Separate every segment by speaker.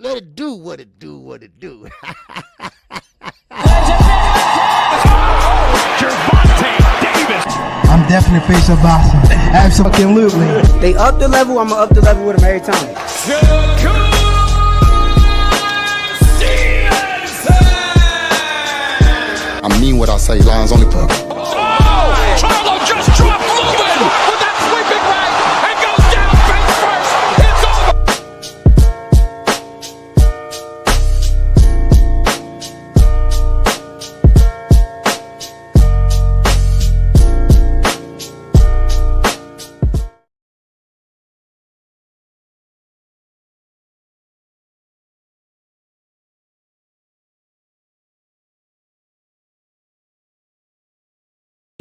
Speaker 1: What it do, what it do, what it do.
Speaker 2: I'm definitely face of boxing. Absolutely.
Speaker 3: They up the level, I'ma up the level with them every time.
Speaker 4: Shakur!
Speaker 5: I mean what I say, lines only put.
Speaker 4: Oh! Charlo just dropped moving with that sweeping right and goes down face first. It's over.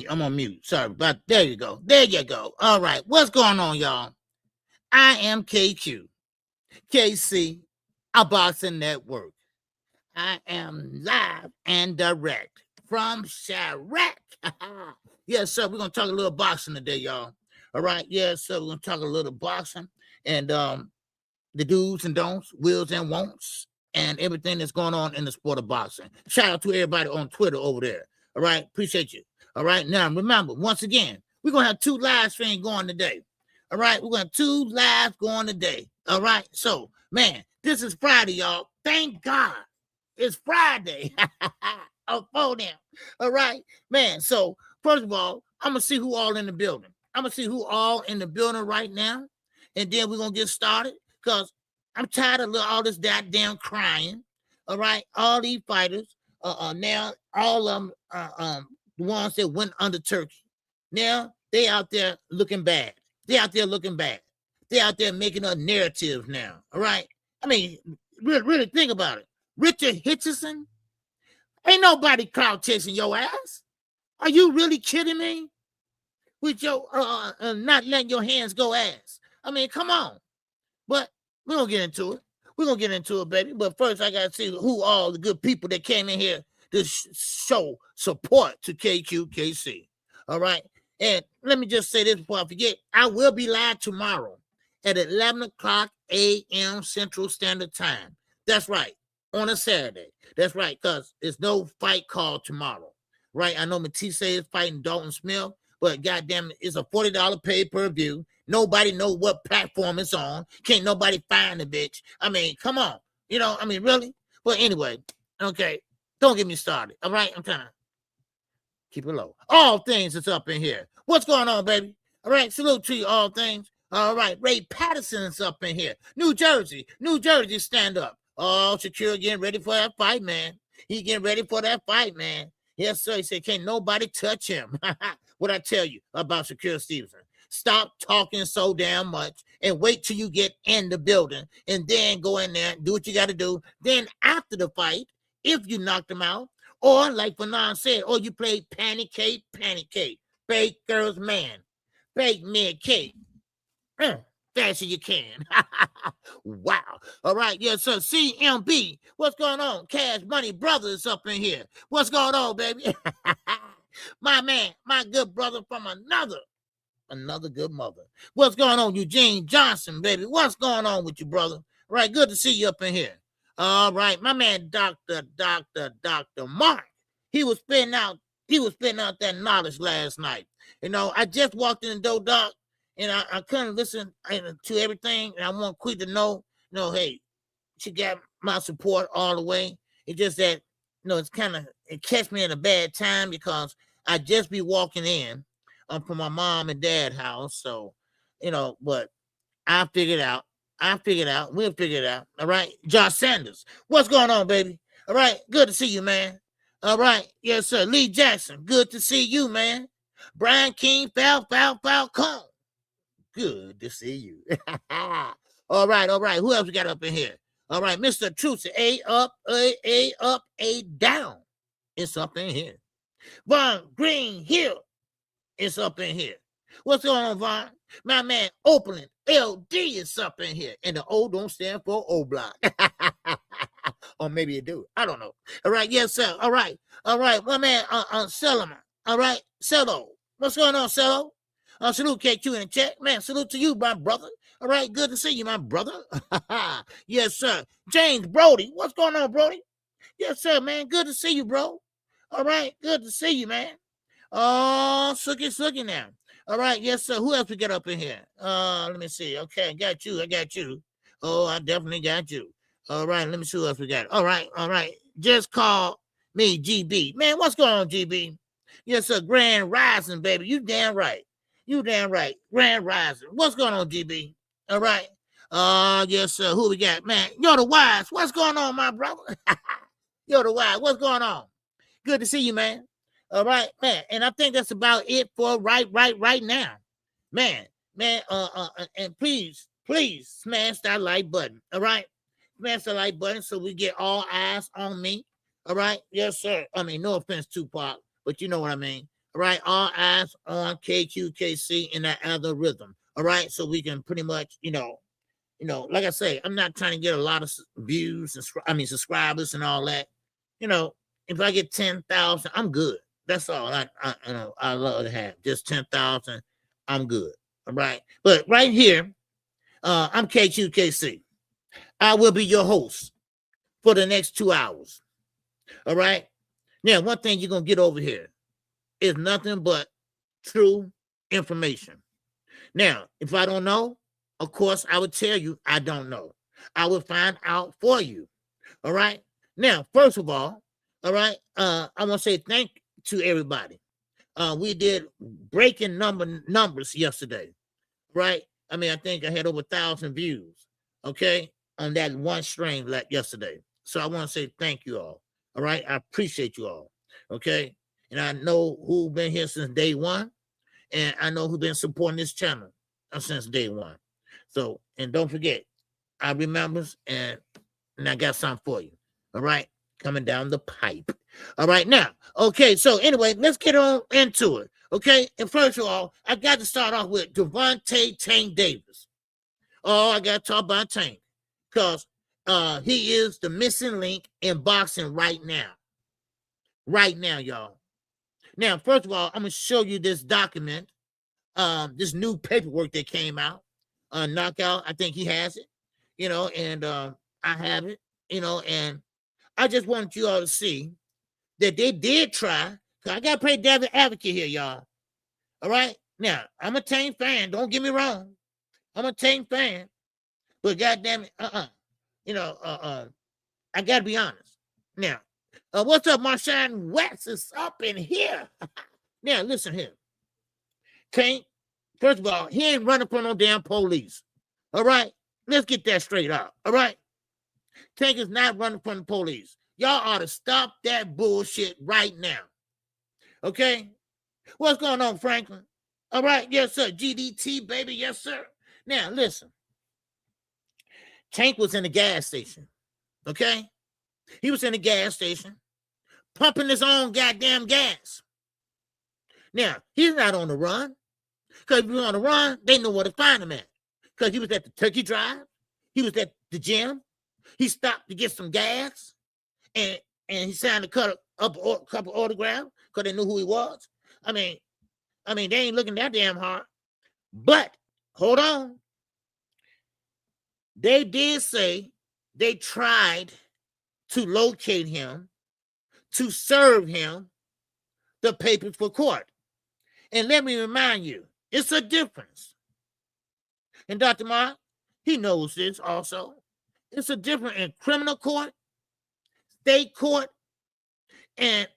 Speaker 1: I'm on mute. Sorry, but there you go. There you go. All right. What's going on, y'all? I am KQKC BOXING NETWORK. I am live and direct from Chirac. Yes, sir. We're going to talk a little boxing today, y'all. All right. Yes, sir. We're going to talk a little boxing and the do's and don'ts, wills and won'ts, and everything that's going on in the sport of boxing. Shout out to everybody on Twitter over there. All right. Appreciate you. All right. Now, remember, once again, we're going to have 2 live streams going today. All right. We're going to have 2 live going today. All right. So, man, this is Friday, y'all. Thank God it's Friday. Oh, phone now. All right, man. So, first of all, I'm going to see who all in the building. I'm going to see who all in the building right now. And then we're going to get started because I'm tired of all this goddamn crying. All right. All these fighters, now, all of them, the ones that went under Turkey. Now they out there looking bad. They out there looking bad. They out there making a narrative now. All right. I mean, really think about it. Richard Hitchison, ain't nobody clout chasing your ass. Are you really kidding me? With your not letting your hands go ass. I mean, come on. But we're gonna get into it. We're gonna get into it, baby. But first, I gotta see who all the good people that came in here to show support to KQKC. All right. And let me just say this before I forget. I will be live tomorrow at 11 o'clock a.m. Central Standard Time. That's right. On a Saturday. That's right. Because there's no fight called tomorrow. Right. I know Matisse is fighting Dalton Smith, but goddamn it, it's a $40 pay-per-view. Nobody knows what platform it's on. Can't nobody find the bitch. I mean, come on. You know, I mean, really? But anyway, okay. Don't get me started. All right. I'm trying to keep it low. All things is up in here. What's going on, baby? All right. Salute to you, all things. All right. Ray Patterson's up in here. New Jersey, stand up. Oh, Shakur getting ready for that fight, man. He getting ready for that fight, man. Yes, sir. He said, can't nobody touch him. What I tell you about Shakur Stevenson. Stop talking so damn much and wait till you get in the building and then go in there and do what you got to do. Then after the fight, if you knocked them out, or like Fanon said, or you played Panic Cake, Fake Girls Man, Fake Mid Cake. Fast as you can. Wow. All right. Yes, sir. CMB. What's going on? Cash Money Brothers up in here. What's going on, baby? My man, my good brother from another good mother. What's going on, Eugene Johnson, baby? What's going on with you, brother? All right. Good to see you up in here. All right, my man, Dr. Mark. He was spitting out that knowledge last night. You know, I just walked in the door, Doc, and I couldn't listen to everything. And I want Quick to know, hey, she got my support all the way. It's just that, it catch me at a bad time because I just be walking in from my mom and dad house. So, but I figured out. We'll figure it out. All right. Josh Sanders. What's going on, baby? All right. Good to see you, man. All right. Yes, sir. Lee Jackson. Good to see you, man. Brian King. Falcon. Good to see you. All right. Who else we got up in here? All right. Mr. Truce. A up, A down. It's up in here. Von Green Hill. It's up in here. What's going on, Von? My man, Oakland LD is up in here. And the O don't stand for O block. Or maybe it do. I don't know. All right. Yes, sir. All right. My man, Solomon. All right. Cello. What's going on, Cello? Salute KQ in the chat. Man, salute to you, my brother. All right, good to see you, my brother. Yes, sir. James Brody, what's going on, Brody? Yes, sir, man. Good to see you, bro. All right, good to see you, man. Oh, Sookie now. All right, yes, sir. Who else we got up in here? Let me see. Okay, I got you. Oh, I definitely got you. All right, let me see who else we got. All right. Just call me GB. Man, what's going on, GB? Yes, sir. Grand Rising, baby. You damn right. Grand Rising. What's going on, GB? All right. Yes, sir. Who we got? Man, you're the wise. What's going on, my brother? You're the wise. What's going on? Good to see you, man. All right, man. And I think that's about it for right now. Man, and please smash that like button. All right. Smash the like button so we get all eyes on me. All right. Yes, sir. I mean, no offense, Tupac, but you know what I mean. All right. All eyes on KQKC in that other rhythm. All right. So we can pretty much, like I say, I'm not trying to get a lot of views and subscribers and all that. If I get 10,000, I'm good. That's all I love to have. Just 10,000, I'm good. All right. But right here, I'm KQKC. I will be your host for the next 2 hours. All right. Now, one thing you're going to get over here is nothing but true information. Now, if I don't know, of course, I would tell you I don't know. I will find out for you. All right. Now, first of all right, I want to say thank you to everybody. We did breaking numbers yesterday, right? I mean, I think I had over 1,000 views, okay, on that one stream yesterday. So I want to say thank you all. All right, I appreciate you all, okay? And I know who's been here since day one, and I know who's been supporting this channel since day one. So, and don't forget, I remember, and I got something for you, all right? Coming down the pipe. All right, now, okay, so anyway, let's get on into it, okay? And first of all, I got to start off with Gervonta Tank Davis. Oh, I got to talk about Tank because he is the missing link in boxing right now. Right now, y'all. Now, first of all, I'm going to show you this document, this new paperwork that came out. Knockout, I think he has it, and I have it, and I just want you all to see that they did try. I got to play devil advocate here, y'all. All right? Now, I'm a Tank fan. Don't get me wrong. I'm a Tank fan. But goddamn it, I got to be honest. Now, what's up, Marshawn West is up in here. Now, listen here. Tank, first of all, he ain't running from no damn police. All right? Let's get that straight up. All right? Tank is not running from the police. Y'all ought to stop that bullshit right now. Okay? What's going on, Franklin? All right, yes, sir. GDT, baby, yes, sir. Now, listen. Tank was in the gas station. Okay? He was in the gas station pumping his own goddamn gas. Now, he's not on the run. Because if he was on the run, they know where to find him at. Because he was at the Turkey Drive. He was at the gym. He stopped to get some gas, and he signed a couple autographs because they knew who he was. I mean, they ain't looking that damn hard. But hold on, they did say they tried to locate him, to serve him the papers for court. And let me remind you, it's a difference. And Dr. Mark, he knows this also. It's a difference in criminal court, state court, and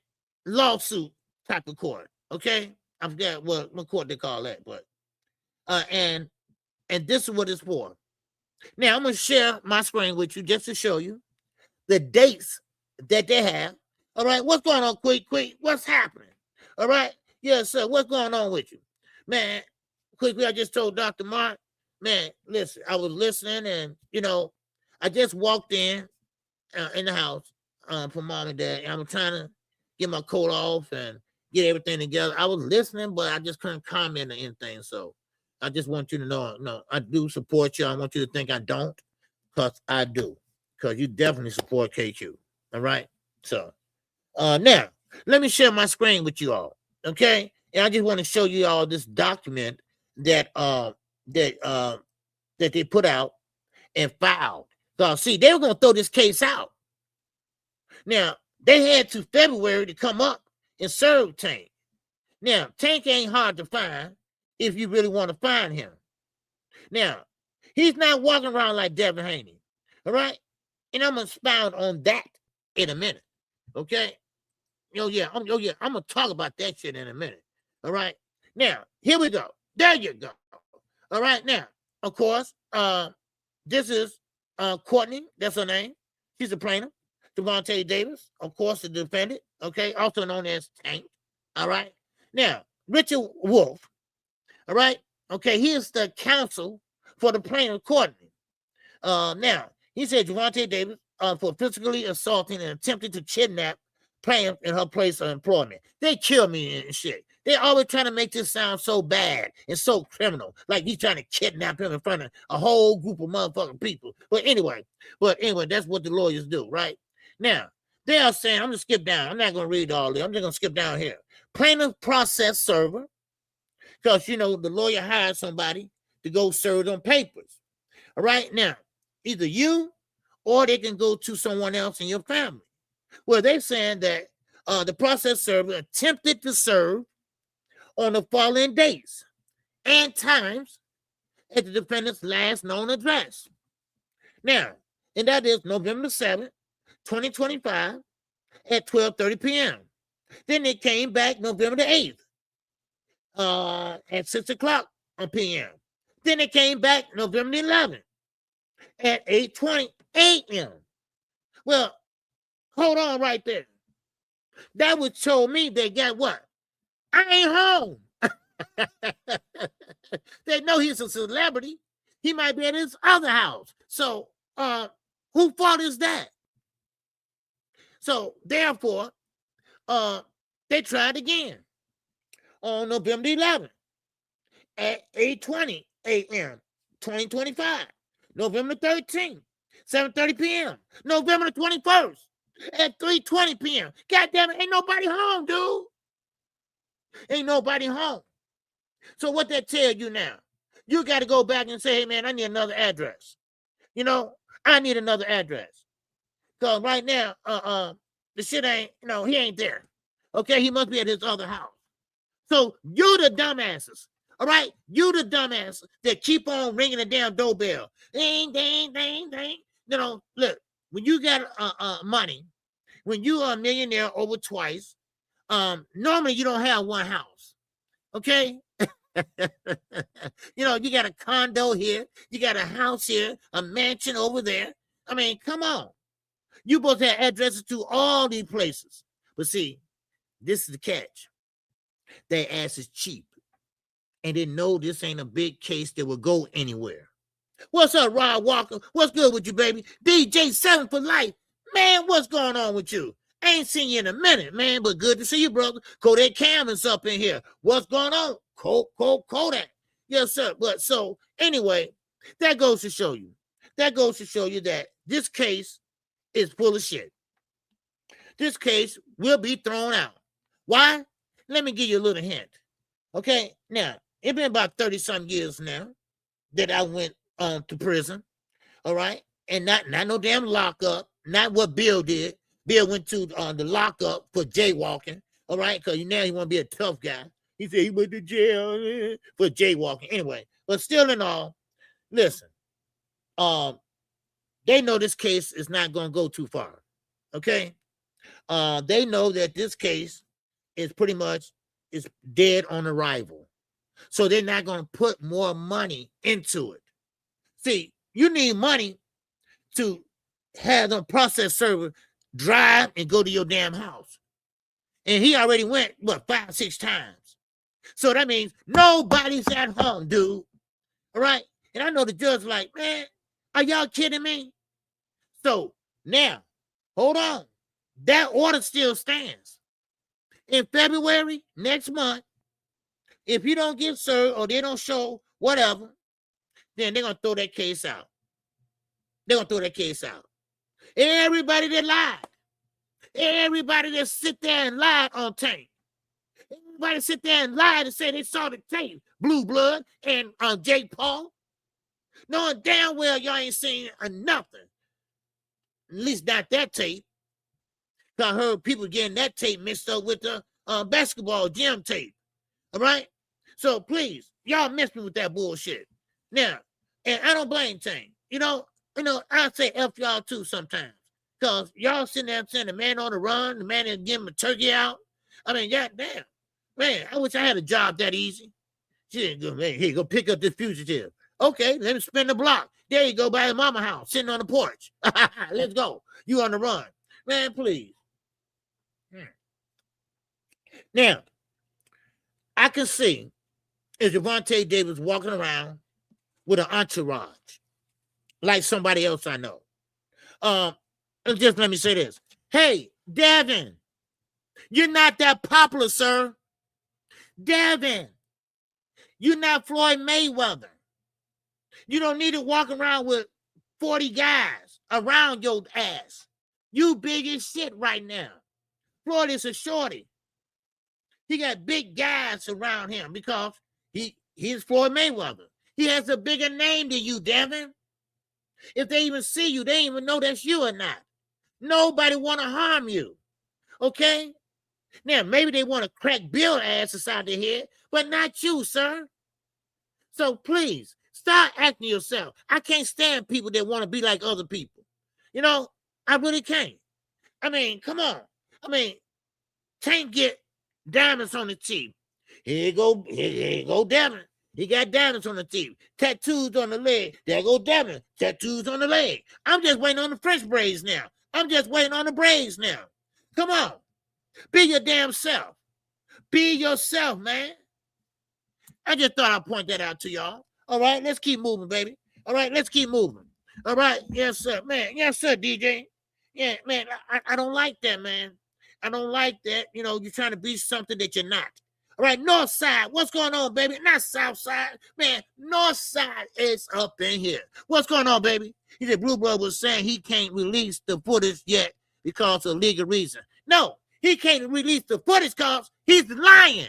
Speaker 1: lawsuit type of court. Okay? I forgot what court they call that, but and this is what it's for. Now I'm gonna share my screen with you just to show you the dates that they have. All right, what's going on, quick? What's happening? All right, yes, sir. What's going on with you, man? Quickly, I just told Dr. Mark, man. Listen, I was listening, and I just walked in the house for mom and dad. And I'm trying to get my coat off and get everything together. I was listening, but I just couldn't comment on anything. So I just want you to know, no, I do support you. I want you to think I don't, because I do. Because you definitely support KQ. All right? So now, let me share my screen with you all. Okay? And I just want to show you all this document that that they put out and filed. So, see, they were going to throw this case out. Now, they had to February to come up and serve Tank. Now, Tank ain't hard to find if you really want to find him. Now, he's not walking around like Devin Haney, all right? And I'm going to expound on that in a minute, okay? I'm going to talk about that shit in a minute, all right? Now, here we go. There you go. All right, now, of course, this is Courtney, that's her name. She's a plaintiff. Devontae Davis, of course, the defendant, okay, also known as Tank, all right? Now, Richard Wolf, all right, okay, he is the counsel for the plaintiff, Courtney. Now, he said Devontae Davis for physically assaulting and attempting to kidnap plaintiff in her place of employment. They kill me and shit. They always trying to make this sound so bad and so criminal, like he's trying to kidnap him in front of a whole group of motherfucking people. But anyway, that's what the lawyers do, right? Now, they are saying, I'm going to skip down. I'm not going to read all this. I'm just going to skip down here. Plaintiff process server, because, the lawyer hired somebody to go serve them papers. All right? Now, either you or they can go to someone else in your family. Well, they're saying that the process server attempted to serve on the following dates and times at the defendant's last known address. Now, and that is November 7th, 2025 at 12:30 p.m. Then they came back November the 8th at 6 o'clock p.m. Then they came back November the 11th at 8:20 a.m. Well, hold on right there. That would show me they got what? I ain't home. They know he's a celebrity. He might be at his other house. So, whose fault is that? So, therefore, they tried again on November 11th at 8:20 a.m., 2025. November 13th, 7:30 p.m. November 21st at 3:20 p.m. God damn it, ain't nobody home, dude. Ain't nobody home. So what that tell you now? You got to go back and say, hey, man, I need another address. I need another address. Because right now, the shit ain't, he ain't there. Okay, he must be at his other house. So you the dumbasses, all right? You the dumbasses that keep on ringing the damn doorbell. Ding, ding, ding, ding. Look, when you got money, when you are a millionaire over twice, normally you don't have one house, okay? You got a condo here, you got a house here, a mansion over there. I mean, come on. You both have addresses to all these places. But see, this is the catch. Their ass is cheap. And they know this ain't a big case that will go anywhere. What's up, Rod Walker? What's good with you, baby? DJ7 for life. Man, what's going on with you? I ain't seen you in a minute, man, but good to see you, brother. Kodak Cam is up in here. What's going on? Kodak. Yes, sir. But so, anyway, that goes to show you. That this case is full of shit. This case will be thrown out. Why? Let me give you a little hint. Okay? Now, it's been about 30-some years now that I went to prison. All right? And not no damn lockup. Not what Bill did. Bill went to the lockup for jaywalking, all right? Because now he want to be a tough guy. He said he went to jail for jaywalking. Anyway, but still in all, listen, they know this case is not going to go too far, okay? They know that this case is pretty much is dead on arrival. So they're not going to put more money into it. See, you need money to have the process server drive and go to your damn house. And he already went, 5-6 times. So that means nobody's at home, dude. All right? And I know the judge like, man, are y'all kidding me? So now, hold on. That order still stands. In February, next month, if you don't get served or they don't show whatever, then they're going to throw that case out. Everybody that lied. Everybody that sit there and lied on tape. Everybody sit there and lied and say they saw the tape. Blue Blood and Jake Paul. knowing damn well y'all ain't seen nothing. At least not that tape. I heard people getting that tape mixed up with the basketball gym tape. All right? So please, y'all miss me with that bullshit. Now, and I don't blame Tank. You know, I say F y'all too sometimes. Because y'all sitting there saying the man on the run, the man is giving a turkey out. I mean, goddamn. Man, I wish I had a job that easy. Shit, go, man, here, go pick up this fugitive. Okay, let me spin the block. There you go, by the mama house, sitting on the porch. Let's go. You on the run. Man, please. Now, I can see if Gervonta Davis walking around with an entourage, like somebody else I know. Just let me say this. Hey, Devin, you're not that popular, sir. Devin, you're not Floyd Mayweather. You don't need to walk around with 40 guys around your ass. You big as shit right now. Floyd is a shorty. He got big guys around him because he's Floyd Mayweather. He has a bigger name than you, Devin. If they even see you, they don't even know that's you or not. Nobody want to harm you. Okay? Now, maybe they want to crack Bill ass inside their head, but not you, sir. So please, start acting yourself. I can't stand people that want to be like other people. You know, I really can't. I mean, come on. I mean, can't get diamonds on the teeth. Here you go, Devin. He got diamonds on the teeth. Tattoos on the leg. There go Devin. Tattoos on the leg. I'm just waiting on the French braids now. I'm just waiting on the braids now. Come on. Be your damn self. Be yourself, man. I just thought I'd point that out to y'all. All right, let's keep moving, baby. All right, let's keep moving. All right, yes, sir, man. Yes, sir, DJ. Yeah, man, I don't like that, man. I don't like that. You know, you're trying to be something that you're not. All right, North Side, what's going on, baby? Not South Side. Man, North Side is up in here. What's going on, baby? He said Blue Blood was saying he can't release the footage yet because of legal reason. No, he can't release the footage because he's lying.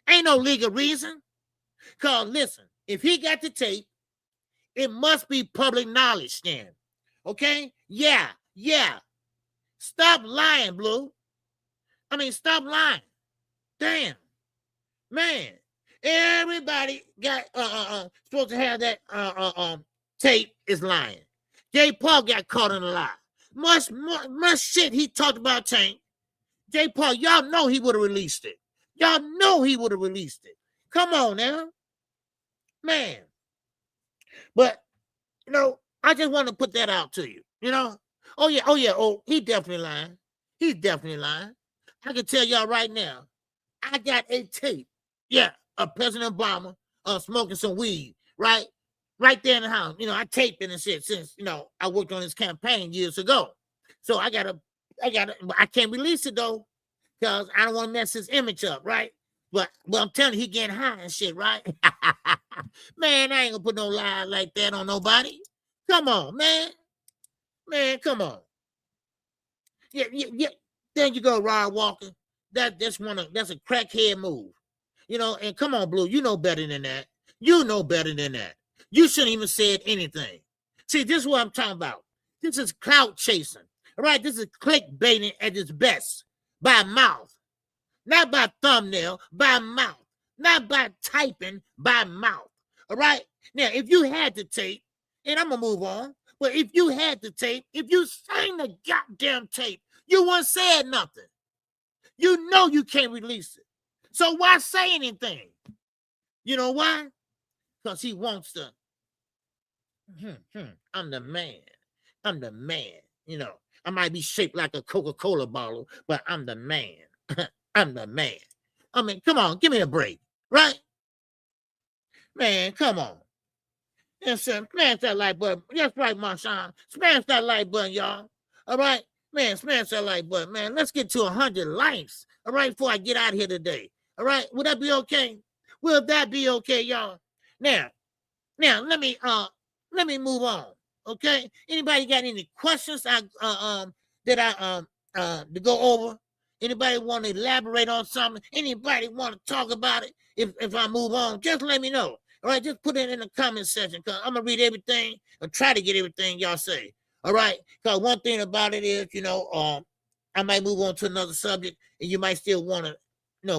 Speaker 1: Ain't no legal reason. Because, listen, if he got the tape, it must be public knowledge then. Okay? Yeah. Stop lying, Blue. I mean, stop lying. Damn. Man. Everybody got supposed to have that tape is lying. Jay Paul got caught in a lie. Much shit he talked about Tank. Jay Paul, y'all know he would have released it. Y'all know he would have released it. Come on now. Man. But, you know, I just want to put that out to you. You know? Oh, he definitely lying. He's definitely lying. I can tell y'all right now, I got a tape, of President Obama smoking some weed, right? Right there in the house. You know, I taped it and shit since, you know, I worked on his campaign years ago. So I can't release it though, because I don't want to mess his image up, right? But I'm telling you, he getting high and shit, right? Man, I ain't gonna put no lie like that on nobody. Come on, man. Man, come on. Yeah. There you go, Rod Walker. That's a crackhead move. You know, and come on, Blue, you know better than that. You know better than that. You shouldn't even said anything. See, this is what I'm talking about. This is clout chasing. All right, this is clickbaiting at its best. By mouth. Not by thumbnail, by mouth. Not by typing, by mouth. All right? Now, if you had the tape, and I'm going to move on, but if you had the tape, if you sang the goddamn tape, you wouldn't say nothing. You know you can't release it. So why say anything? You know why? Because he wants to. I'm the man. I'm the man. You know, I might be shaped like a Coca-Cola bottle, but I'm the man. I'm the man. I mean, come on, give me a break, right? Man, come on. And so, smash that like button. That's right, Marshawn. Smash that like button, y'all. All right? Man, smash that like button, man. Let's get to 100 likes, all right, before I get out of here today. All right? Would that be okay? Will that be okay, y'all? Now, let me move on, okay? Anybody got any questions to go over? Anybody want to elaborate on something? Anybody want to talk about it? If I move on, just let me know. All right, just put it in the comment section, because I'm going to read everything and try to get everything y'all say. All right, because one thing about it is, I might move on to another subject, and you might still want to,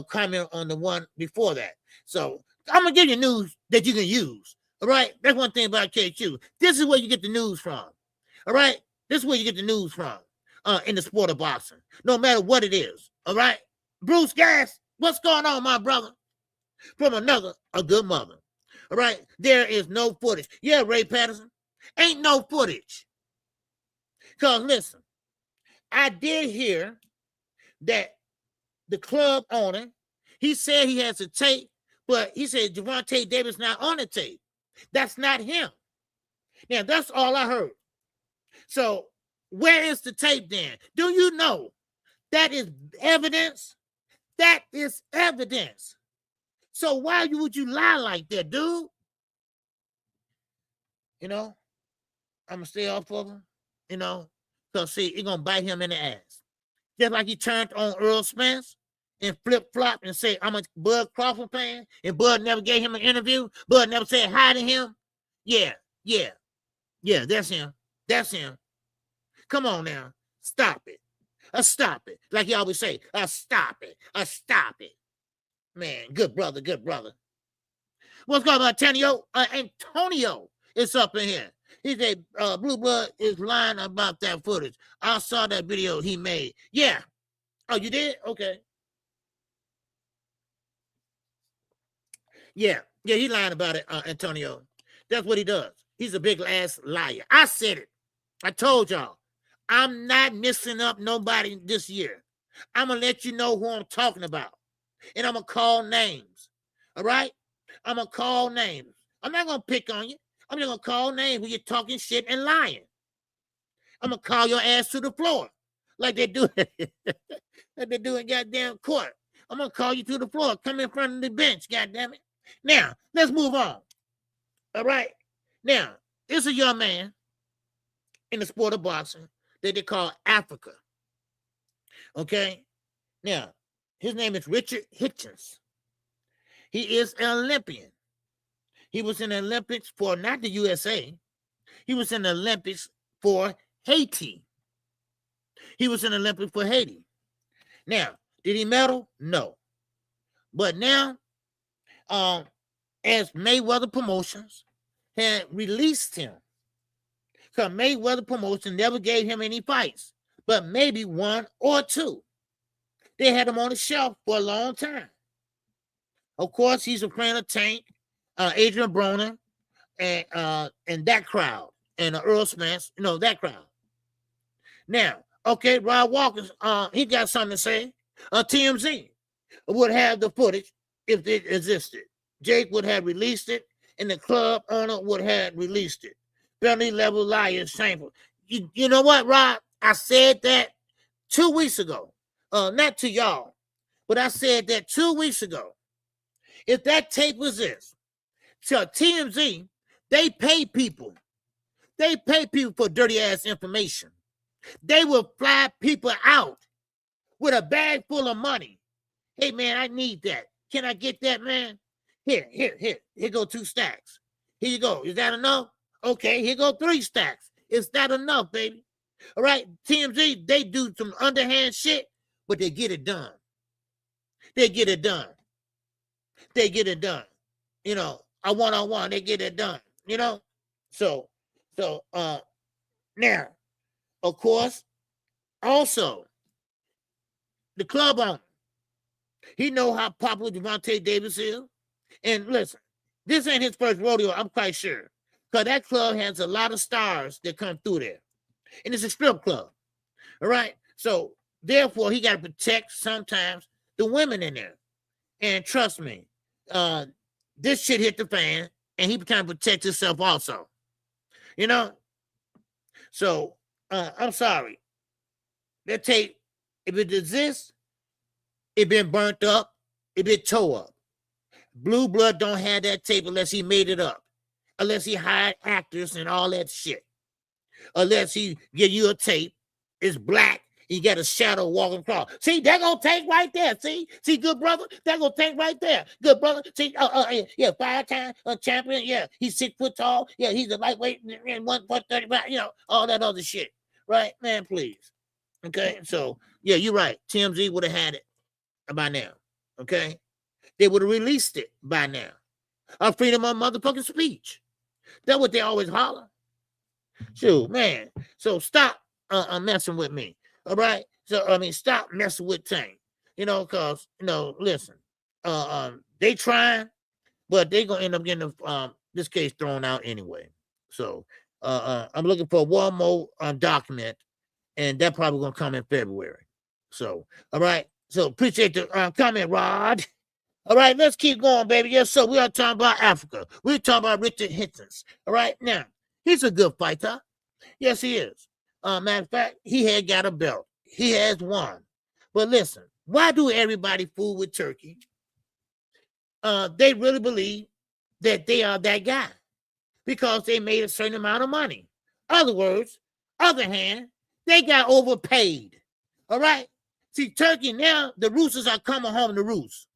Speaker 1: comment on the one before that. So I'm going to give you news that you can use. All right, that's one thing about KQ. This is where you get the news from. All right, this is where you get the news from in the sport of boxing, no matter what it is. All right, Bruce Gas, what's going on, my brother? From a good mother. All right, there is no footage. Yeah, Ray Patterson, ain't no footage. Because listen, I did hear that the club owner, he said he has a tape, but he said Gervonta Davis not on the tape. That's not him. Now, that's all I heard. So where is the tape then? Do you know that is evidence? That is evidence. So why would you lie like that, dude? I'm going to stay off of him, because, see, it's going to bite him in the ass. Just like he turned on Earl Spence and flip-flopped and say, I'm a Bud Crawford fan, and Bud never gave him an interview. Bud never said hi to him. Yeah, that's him. That's him. Come on now. Stop it. Stop it. Like you always say, stop it. Stop it. Man, good brother. What's going on, Antonio? Antonio is up in here. He said, Blue Blood is lying about that footage. I saw that video he made. Yeah. Oh, you did? Okay. Yeah, he lying about it, Antonio. That's what he does. He's a big ass liar. I said it. I told y'all. I'm not missing up nobody this year. I'm going to let you know who I'm talking about. And I'm going to call names. All right? I'm going to call names. I'm not going to pick on you. I'm just going to call names when you're talking shit and lying. I'm going to call your ass to the floor like they do like they do in goddamn court. I'm going to call you to the floor. Come in front of the bench, goddamn it. Now, let's move on. All right? Now, it's a young man in the sport of boxing that they call Africa. Okay? Now, his name is Richard Hitchens. He is an Olympian. He was in the Olympics for not the USA. He was in the Olympics for Haiti. He was in the Olympics for Haiti. Now, did he medal? No. But now, as Mayweather Promotions had released him, because Mayweather Promotions never gave him any fights, but maybe one or two. They had him on the shelf for a long time. Of course, he's a friend of Tank, Adrian Broner, and that crowd, and Earl Spence, that crowd. Now, okay, Rod Walker, he got something to say. TMZ would have the footage if it existed. Jake would have released it, and the club owner would have released it. Penalty level liar, shameful. You know what, Rod? I said that 2 weeks ago. Not to y'all, but I said that 2 weeks ago. If that tape was this, so TMZ, they pay people. They pay people for dirty ass information. They will fly people out with a bag full of money. Hey man, I need that. Can I get that, man? Here. Here go 2 stacks. Here you go. Is that enough? Okay, here go 3 stacks. Is that enough, baby? All right, TMZ, they do some underhand shit, but they get it done. They get it done. They get it done. A one-on-one, they get it done. So now, of course, also, the club owner, he know how popular Gervonta Davis is. And listen, this ain't his first rodeo, I'm quite sure. Because that club has a lot of stars that come through there. And it's a strip club. All right? So, therefore, he got to protect sometimes the women in there. And trust me, this shit hit the fan, and he trying to protect himself also. So, I'm sorry. That tape, if it exists, it been burnt up, it been tore up. Blue Blood don't have that tape unless he made it up. Unless he hired actors and all that shit. Unless he give you a tape, it's black, He got a shadow walking across. See, that gonna take right there. See, good brother, that gonna take right there. Good brother. See, yeah, 5-time champion. Yeah, he's 6 foot tall. Yeah, he's a lightweight and 135. You know, all that other shit. Right, man? Please. Okay, so yeah, you're right. TMZ would have had it by now. Okay, they would have released it by now. Freedom of motherfucking speech. That's what they always holler. Shoot, man. So stop messing with me. All right. So I mean, stop messing with Tank. You know, cause listen, they trying, but they gonna end up getting this case thrown out anyway. So I'm looking for one more document, and that probably gonna come in February. So all right. So appreciate the comment, Rod. All right, let's keep going, baby. Yes, sir. We are talking about Africa. We're talking about Richard Henson. All right, now he's a good fighter. Yes, he is. Matter of fact, he had got a belt. He has won. But listen, why do everybody fool with Turkey? They really believe that they are that guy because they made a certain amount of money. Other hand, they got overpaid. All right? See, Turkey now, the roosters are coming home to roost.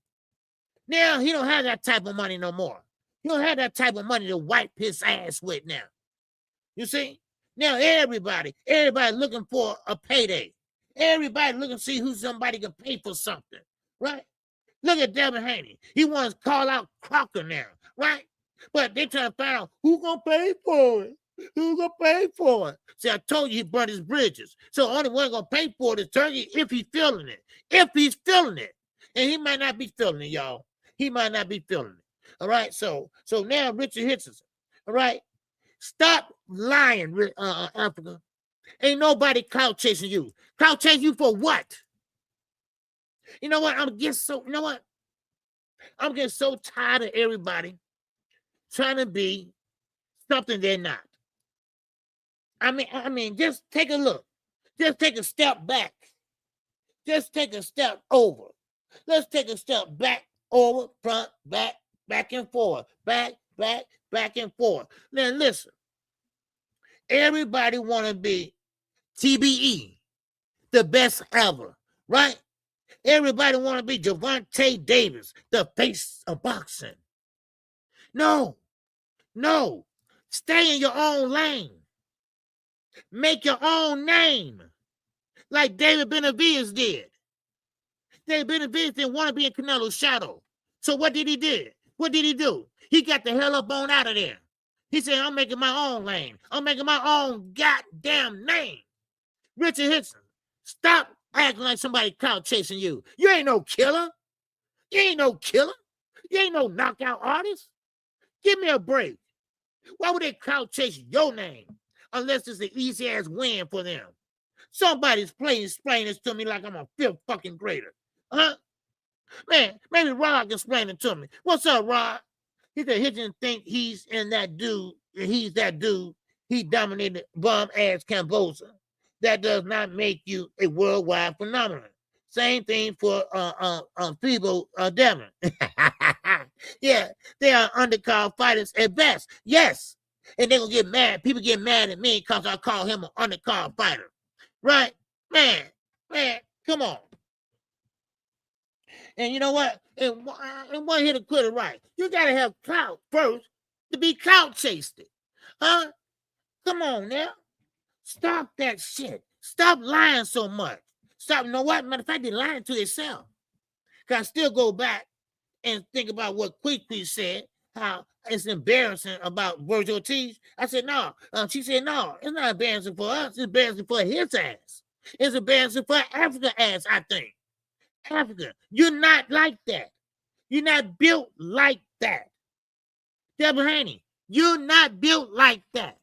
Speaker 1: Now, he don't have that type of money no more. He don't have that type of money to wipe his ass with now. You see? Now everybody looking for a payday. Everybody looking to see who somebody can pay for something, right? Look at Devin Haney. He wants to call out Crocker now, right? But they trying to find out who gonna pay for it. Who's gonna pay for it? See, I told you he burned his bridges. So only one gonna pay for it is Turkey if he's feeling it. If he's feeling it. And he might not be feeling it, y'all. He might not be feeling it. All right. So now Richard Henson. All right. Stop lying, Africa. Ain't nobody clout chasing you. Clout chasing you for what? You know what? I'm getting so tired of everybody trying to be something they're not. I mean, just take a look. Just take a step back. Just take a step over. Let's take a step back, over, front, back and forth. Back and forth. Now listen. Everybody want to be TBE, the best ever, right? Everybody want to be Gervonta Davis, the face of boxing. No. Stay in your own lane. Make your own name, like David Benavidez did. David Benavidez didn't want to be in Canelo's shadow. So what did he do? He got the hell up on out of there. He said, I'm making my own lane. I'm making my own goddamn name. Richard Henson, stop acting like somebody clout chasing you. You ain't no killer. You ain't no knockout artist. Give me a break. Why would they clout chase your name unless it's an easy ass win for them? Somebody's explain this to me like I'm a fifth fucking grader. Huh? Man, maybe Rod can explain it to me. What's up, Rod? He said he didn't think he's that dude. He dominated bum-ass Cambodia. That does not make you a worldwide phenomenon. Same thing for Feeble Devin. Yeah, they are undercard fighters at best. Yes. And they're going to get mad. People get mad at me because I call him an undercard fighter. Right? Man, come on. And you know what? And one hit a quitter, right? You got to have clout first to be clout chased. Huh? Come on now. Stop that shit. Stop lying so much. Stop. You know what? Matter of fact, they're lying to themselves. Because I still go back and think about what Quick said, how it's embarrassing about Virgil Ortiz. I said, no. She said, no, it's not embarrassing for us. It's embarrassing for his ass. It's embarrassing for Africa's ass, I think. Africa, you're not like that. You're not built like that. Devin Haney, you're not built like that.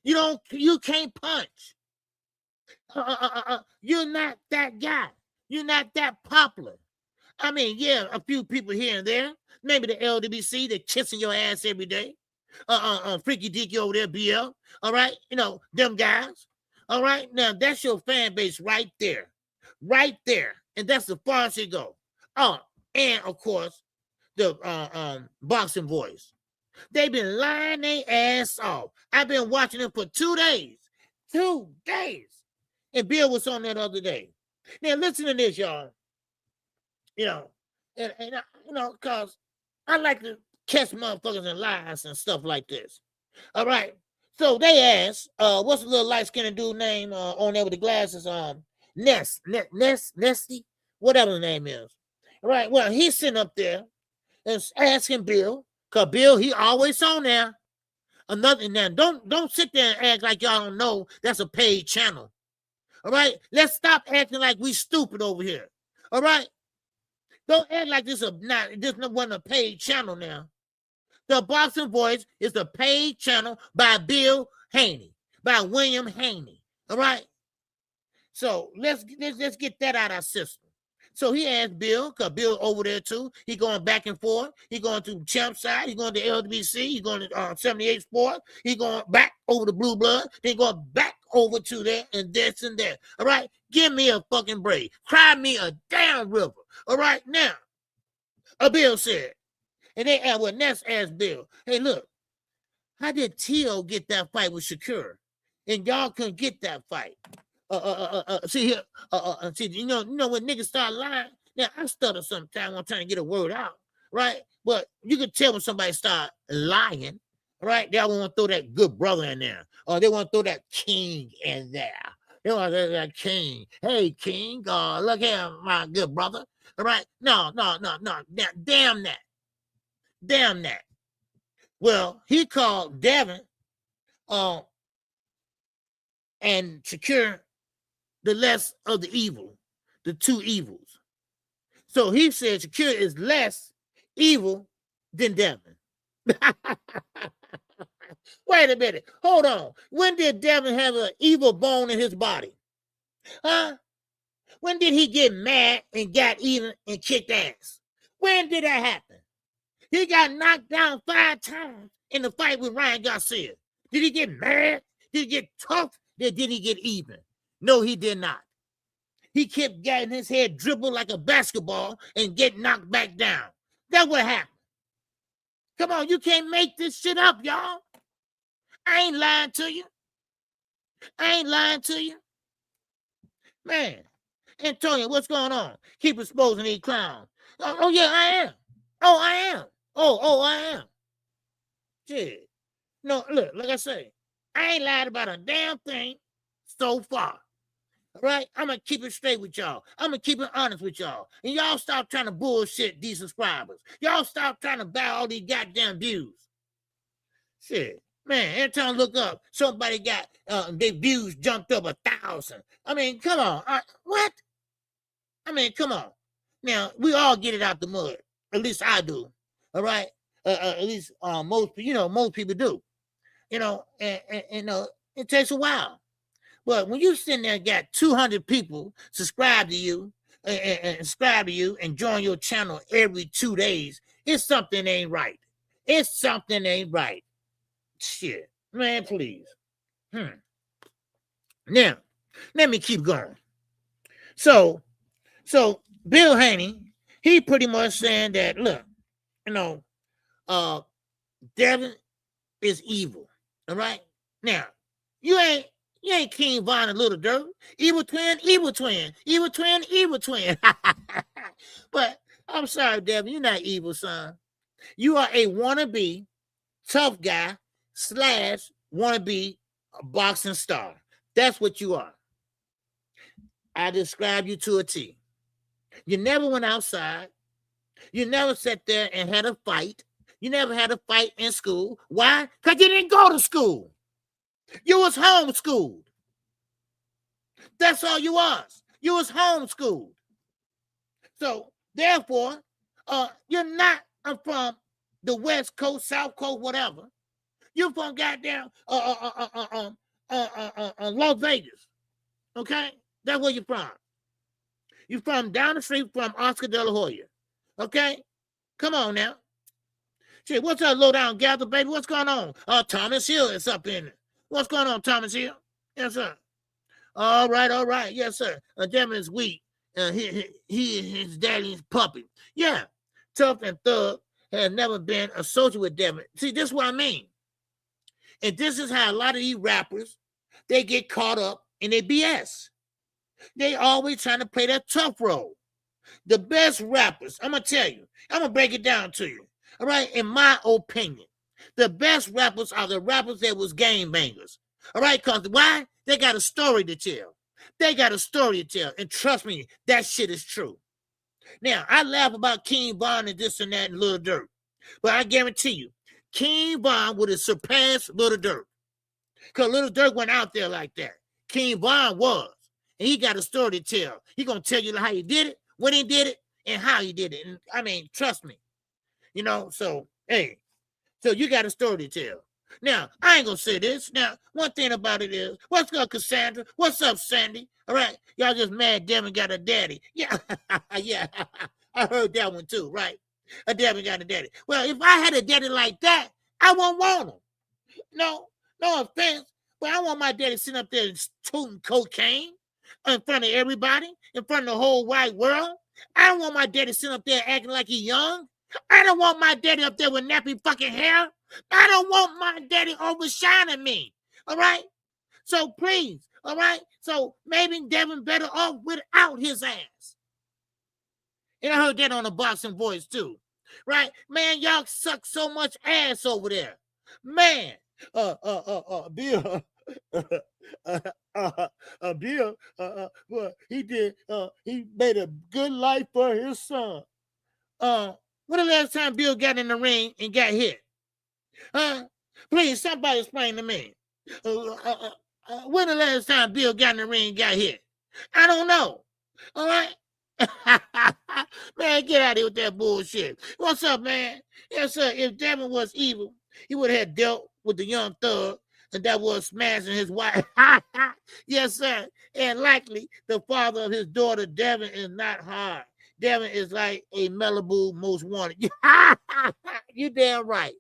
Speaker 1: You can't punch. You're not that guy. You're not that popular. I mean, yeah, a few people here and there. Maybe the LWC, they're kissing your ass every day. Freaky Deaky over there, BL. All right, them guys. All right, now that's your fan base right there. Right there. And that's the farthest it go. Oh, and of course, the boxing voice. They've been lying their ass off. I've been watching them for 2 days. 2 days. And Bill was on that other day. Now listen to this, y'all. You know, and you know, cause I like to catch motherfuckers in lies and stuff like this. All right. So they asked, what's the little light-skinned dude name on there with the glasses? Nesty, whatever the name is. All right. Well, he's sitting up there and asking Bill, cause Bill, he always on there. Another now, don't sit there and act like y'all don't know that's a paid channel. All right. Let's stop acting like we stupid over here. All right. Don't act like this wasn't a paid channel now. The Boxing Voice is the paid channel by Bill Haney, by William Haney. All right. So let's get that out of our system. So he asked Bill, because Bill over there too. He going back and forth. He going to Champ side. He going to LWC. He going to 78 Sports. He going back over to Blue Blood. Then going back over to there and this and that. All right. Give me a fucking break. Cry me a damn river. All right. Now, Bill said, and they well, Ness asked Bill, hey, look, how did T.O. get that fight with Shakur? And y'all couldn't get that fight. See here, see, you know when niggas start lying. Now I stutter sometimes when I'm trying to get a word out, right? But you can tell when somebody start lying, right? They want to throw that good brother in there, or they want to throw that king in there. They want to throw that king. Hey, king, look here, my good brother. All right? No. Damn that. Well, he called Devin, and Shakur the less of the evil, the two evils. So he said Shakur is less evil than Devin. Wait a minute. Hold on. When did Devin have an evil bone in his body? Huh? When did he get mad and got even and kicked ass? When did that happen? He got knocked down 5 times in the fight with Ryan Garcia. Did he get mad? Did he get tough? Did he get even? No, he did not. He kept getting his head dribbled like a basketball and get knocked back down. That's what happened. Come on, you can't make this shit up, y'all. I ain't lying to you. Man, Antonio, what's going on? Keep exposing these clowns. Oh yeah, I am. Oh, I am. Shit. No, look, like I say, I ain't lied about a damn thing so far. All right? I'm going to keep it straight with y'all. I'm going to keep it honest with y'all. And y'all stop trying to bullshit these subscribers. Y'all stop trying to buy all these goddamn views. Shit. Man, every time I look up, somebody got their views jumped up 1,000. I mean, come on. What? I mean, come on. Now, we all get it out the mud. At least I do. All right? At least most people do. And it takes a while. But when you sitting there and got 200 people subscribe to you and join your channel every 2 days, it's something ain't right. Shit. Man, please. Now, let me keep going. So Bill Haney, he pretty much saying that, look, Devin is evil. All right? Now, you ain't King Von and Little Dirt. Evil twin. But I'm sorry, Devin, you're not evil, son. You are a wannabe tough guy / wannabe boxing star. That's what you are. I describe you to a T. You never went outside. You never sat there and had a fight. You never had a fight in school. Why? Because you didn't go to school. You was homeschooled. That's all you was. You was homeschooled. So, therefore, you're not from the West Coast, South Coast, whatever. You're from goddamn Las Vegas. Okay? That's where you're from. You're from down the street from Oscar De La Hoya. Okay? Come on now. Shit, what's up, low down gather, baby? What's going on? Thomas Hill is up in it. What's going on, Thomas Hill? Yes, sir. All right. Yes, sir. Devin is weak. His daddy's puppy. Yeah. Tough and Thug has never been associated with Devin. See, this is what I mean. And this is how a lot of these rappers, they get caught up in their BS. They always trying to play that tough role. The best rappers, I'm going to tell you, I'm going to break it down to you. All right, in my opinion, the best rappers are the rappers that was game bangers. All right, because why? They got a story to tell. They got a story to tell. And trust me, that shit is true. Now, I laugh about King Von and this and that and Lil Durk. But I guarantee you, King Von would have surpassed Lil Durk. Because Lil Durk went out there like that. King Von was. And he got a story to tell. He going to tell you how he did it, when he did it, and how he did it. And I mean, trust me. You know, so, hey. So you got a story to tell. Now, I ain't going to say this. Now, one thing about it is, what's up, Cassandra? What's up, Sandy? All right. Y'all just mad Devin got a daddy. Yeah. Yeah. I heard that one too, right? A Devin got a daddy. Well, if I had a daddy like that, I won't want him. No offense, but I want my daddy sitting up there tooting cocaine in front of everybody, in front of the whole wide world. I don't want my daddy sitting up there acting like he's young. I don't want my daddy up there with nappy fucking hair. I don't want my daddy overshining me. All right? So please, all right? So maybe Devin better off without his ass. And I heard that on the Boxing Voice too. Right? Man, y'all suck so much ass over there. Man, Bill, Bill, well, he did, he made a good life for his son. When the last time Bill got in the ring and got hit? Please, somebody explain to me. When the last time Bill got in the ring and got hit? I don't know. All right? Man, get out of here with that bullshit. What's up, man? Yes, sir. If Devin was evil, he would have dealt with the young thug and that was smashing his wife. Yes, sir. And likely the father of his daughter, Devin, is not hard. Devin is like a Malibu most wanted. You damn right.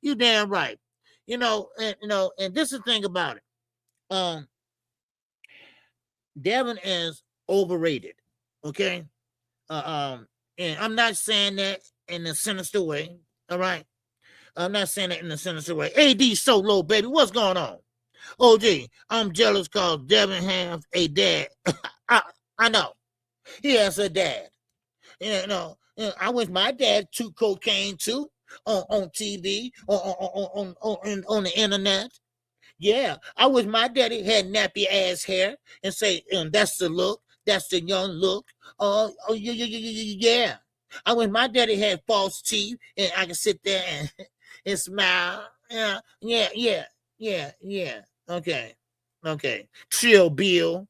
Speaker 1: You damn right. And this is the thing about it. Devin is overrated. Okay. And I'm not saying that in a sinister way. All right. I'm not saying that in a sinister way. AD so low, baby. What's going on? OG, I'm jealous because Devin has a dad. I know. He has a dad. I wish my dad took cocaine too on TV, on the internet. Yeah, I wish my daddy had nappy ass hair and say, that's the look, that's the young look. Yeah. I wish my daddy had false teeth and I can sit there and smile. Yeah. Okay. Chill, Bill.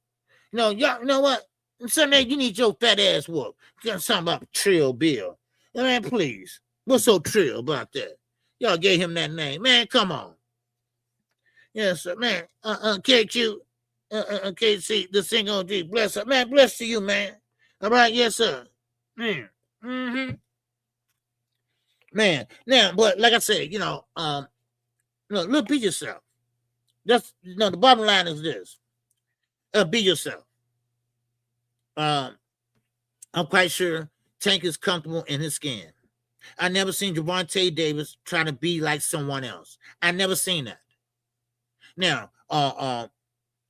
Speaker 1: Y'all, you know what? Sunday, you need your fat ass whoop. Something about Trill Bill. Man, please. What's so trill about that? Y'all gave him that name. Man, come on. Yes, sir. Man, KQ, KC, the single G. Bless her. Man, bless to you, man. All right, yes, sir. Man. Mm-hmm. Man. Now, but like I said, look, be yourself. That's the bottom line is this. Be yourself. I'm quite sure Tank is comfortable in his skin. I never seen Gervonta Davis try to be like someone else. I never seen that. Now,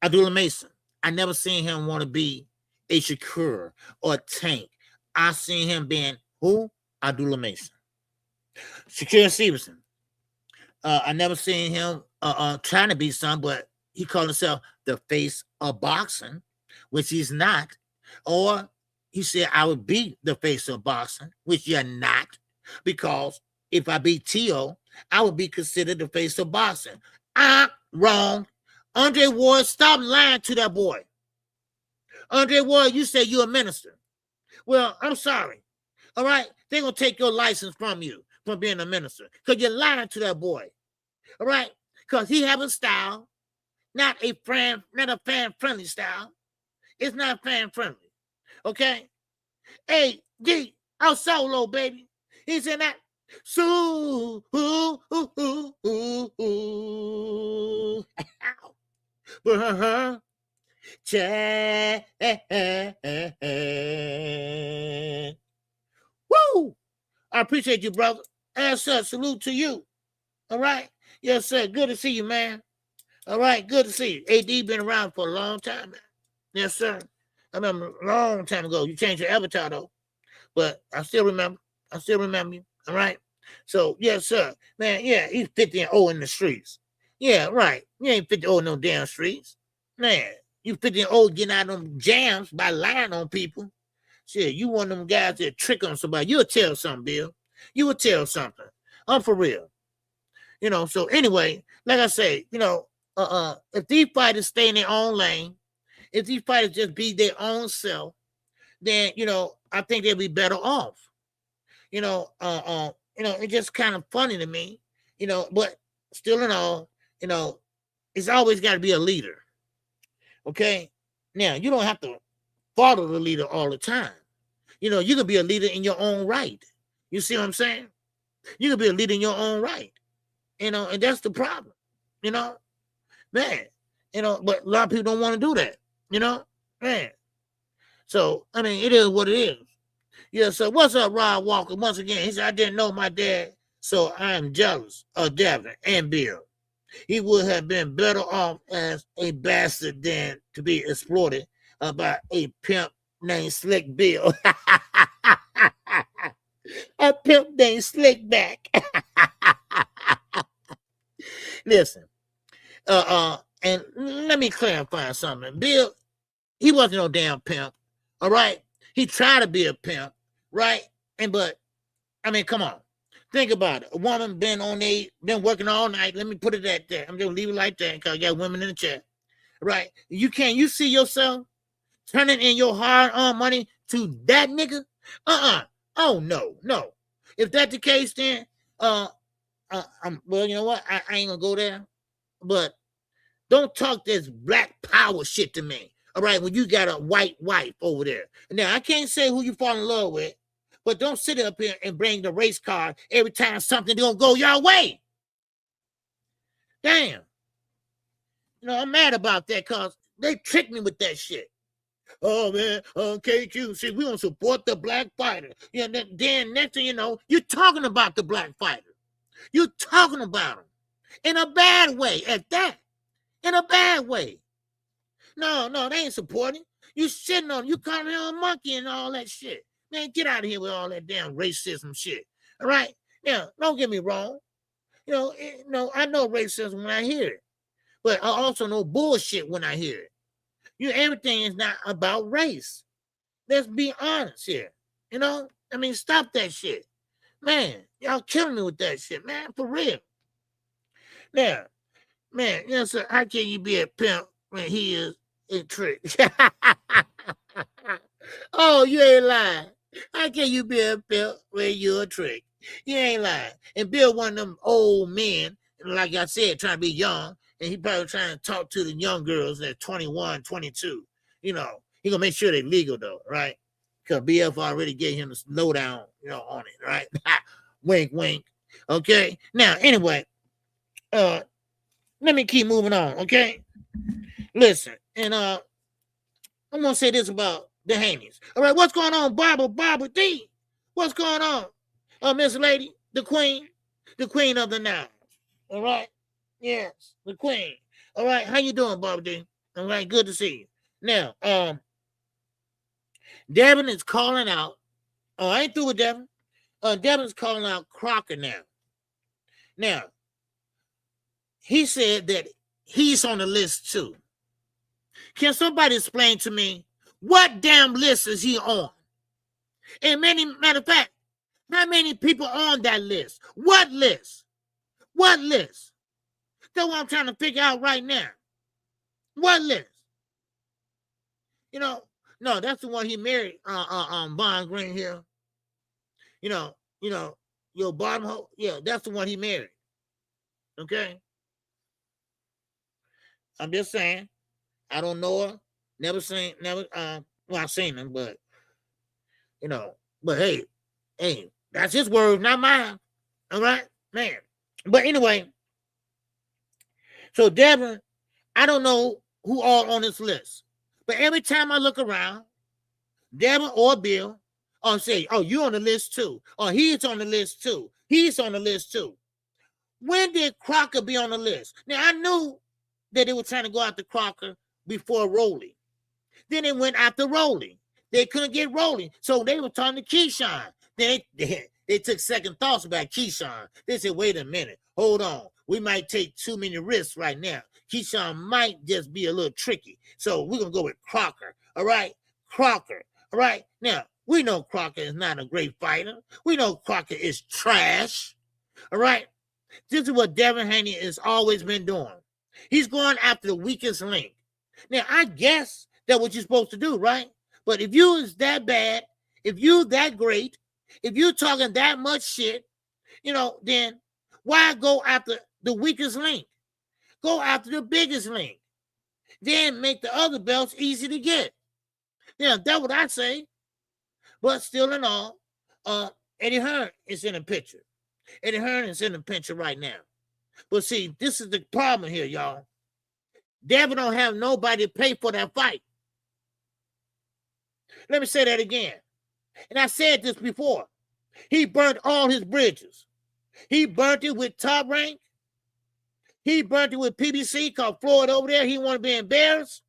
Speaker 1: Abdullah Mason, I never seen him want to be a Shakur or a Tank. I seen him being who? Abdullah Mason. Shakur Stevenson. I never seen him trying to be some, but he called himself the face of boxing, which he's not. Or he said, I would be the face of boxing, which you're not, because if I beat T.O., I would be considered the face of boxing. I'm wrong. Andre Ward, stop lying to that boy. Andre Ward, you say you're a minister. Well, I'm sorry. All right? They're going to take your license from you from being a minister because you're lying to that boy. All right? Because he have a style, not a fan-friendly style. It's not fan-friendly. Okay? Hey, D, I'm solo, baby. He's in that. So, woo! I appreciate you, brother. Yes, sir. Salute to you. All right? Yes, sir. Good to see you, man. All right. Good to see you. AD been around for a long time, man. Yes, sir. I remember a long time ago. You changed your avatar though, but I still remember. I still remember you. All right. So yes, sir, man. Yeah, he's 50 and old in the streets. Yeah, right. You ain't 50 old in no damn streets, man. You 50 and old getting out of them jams by lying on people. Shit, you one of them guys that trick on somebody. You'll tell something, Bill. You will tell something. I'm for real. So anyway, like I say, if these fighters stay in their own lane, if these fighters just be their own self, then, I think they'll be better off. It's just kind of funny to me, but still in all, it's always got to be a leader. Okay. Now, you don't have to follow the leader all the time. You can be a leader in your own right. You see what I'm saying? You can be a leader in your own right. And that's the problem, man. But a lot of people don't want to do that, man. So, I mean, it is what it is. Yeah, so what's up, Rod Walker? Once again, he said, I didn't know my dad, so I am jealous of Devin and Bill. He would have been better off as a bastard than to be exploited by a pimp named Slick Bill. A pimp named Slickback. Listen, and let me clarify something. Bill, he wasn't no damn pimp, all right? He tried to be a pimp, right? But, I mean, come on. Think about it. A woman been working all night. Let me put it at that. I'm just leave it like that because I got women in the chat, right? You see yourself turning in your hard-earned money to that nigga? Oh, no. If that's the case, then, well, you know what? I ain't gonna go there. But don't talk this black power shit to me. All right, when you got a white wife over there. Now, I can't say who you fall in love with, but don't sit up here and bring the race card every time something don't go your way. Damn. I'm mad about that because they tricked me with that shit. Oh, man, KQC, we don't support the black fighter. Yeah, then next thing you know, you're talking about the black fighter. You're talking about him in a bad way at that. In a bad way. No, they ain't supporting. You sitting on, you calling him a monkey and all that shit. Man, get out of here with all that damn racism shit. All right? Now, don't get me wrong. I know racism when I hear it. But I also know bullshit when I hear it. Everything is not about race. Let's be honest here. I mean, stop that shit. Man, y'all killing me with that shit, man, for real. Now, man, sir, how can you be a pimp when he is a trick? Oh, you ain't lying. How can you be a pimp when you're a trick? You ain't lying. And Bill one of them old men, like I said, trying to be young, and he probably trying to talk to the young girls at 21, 22. He gonna make sure they're legal though, right? Because BF already gave him the lowdown, on it, right? Wink, wink. Okay. Now, anyway, let me keep moving on, okay? Listen, and I'm gonna say this about the Haneys. All right, what's going on, Barbara D? What's going on? Miss Lady, the queen of the Nile. All right. Yes, the queen. All right, how you doing, Barbara D? All right, good to see you. Now, Devin is calling out. Oh, I ain't through with Devin. Devin's calling out Crocker now. Now, he said that he's on the list too. Can somebody explain to me what damn list is he on? And matter of fact, how many people on that list? What list? What list? That's what I'm trying to figure out right now. What list? No, that's the one he married, Bond Green here. Your bottom hole. Yeah, that's the one he married. Okay. I'm just saying. I don't know her. Never seen, I've seen him, but hey, that's his words, not mine. All right, man. But anyway, so Devin, I don't know who all on this list, but every time I look around, Devin or Bill, or say, oh, you on the list too, or he's on the list too, he's on the list too. When did Crocker be on the list? Now I knew that they were trying to go after Crocker before Rowley. Then they went after Rolling. They couldn't get Rolling, so they were talking to Keyshawn. Then they took second thoughts about Keyshawn. They said, wait a minute, hold on. We might take too many risks right now. Keyshawn might just be a little tricky. So we're going to go with Crocker, all right? Crocker, all right? Now, we know Crocker is not a great fighter. We know Crocker is trash, all right? This is what Devin Haney has always been doing. He's going after the weakest link. Now, I guess that's what you're supposed to do, right? But if you is that bad, if you that great, if you're talking that much shit, then why go after the weakest link? Go after the biggest link. Then make the other belts easy to get. Now, that's what I say. But still in all, Eddie Hearn is in the picture. Eddie Hearn is in the picture right now. But see, this is the problem here, y'all. Devin don't have nobody to pay for that fight. Let me say that again. And I said this before. He burnt all his bridges. He burnt it with Top Rank. He burnt it with PBC, called Floyd over there. He want to be embarrassed.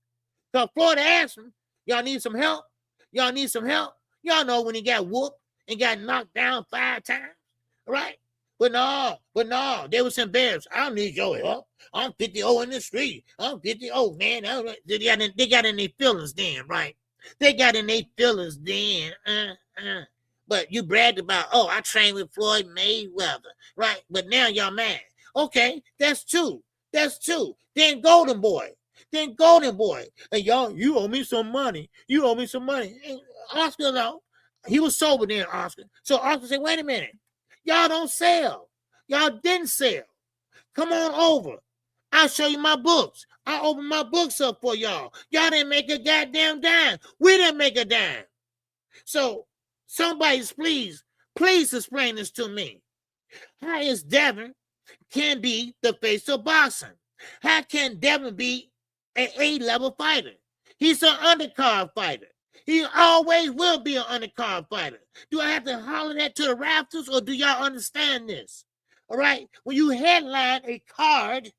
Speaker 1: Because Floyd asked him, y'all need some help? Y'all need some help? Y'all know when he got whooped and got knocked down 5 times, right? But no, they was embarrassed. I don't need your help. I'm 50-0 in the street. I'm 50-0, man. They got in their feelings then, right? They got in their feelings then. But you bragged about, I trained with Floyd Mayweather, right? But now y'all mad. Okay, that's two. Then Golden Boy. And y'all, you owe me some money. And Oscar, though, he was sober then, Oscar. So Oscar said, wait a minute. Y'all don't sell. Y'all didn't sell. Come on over. I'll show you my books. I'll open my books up for y'all. Y'all didn't make a goddamn dime. We didn't make a dime. So somebody, please explain this to me. How is Devin can be the face of boxing? How can Devin be an A-level fighter? He's an undercard fighter. He always will be an undercard fighter. Do I have to holler that to the rafters, or do y'all understand this? All right? When you headline a card,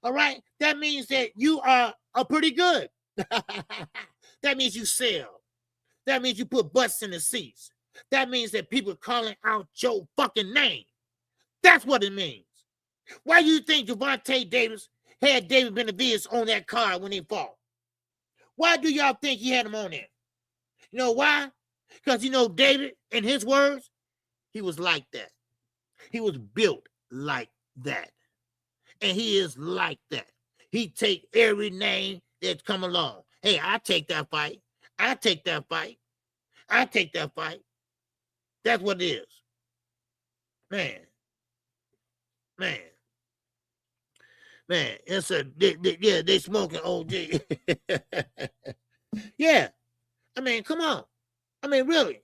Speaker 1: all right, that means that you are pretty good. That means you sell. That means you put butts in the seats. That means that people are calling out your fucking name. That's what it means. Why do you think Gervonta Davis had David Benavidez on that card when he fought? Why do y'all think he had him on there? You know why? Because, David, in his words, he was like that. He was built like that. And he is like that. He take every name that's come along. Hey, I take that fight. I take that fight. That's what it is. Man, it's they smoking OG. Yeah. I mean, come on. I mean, really,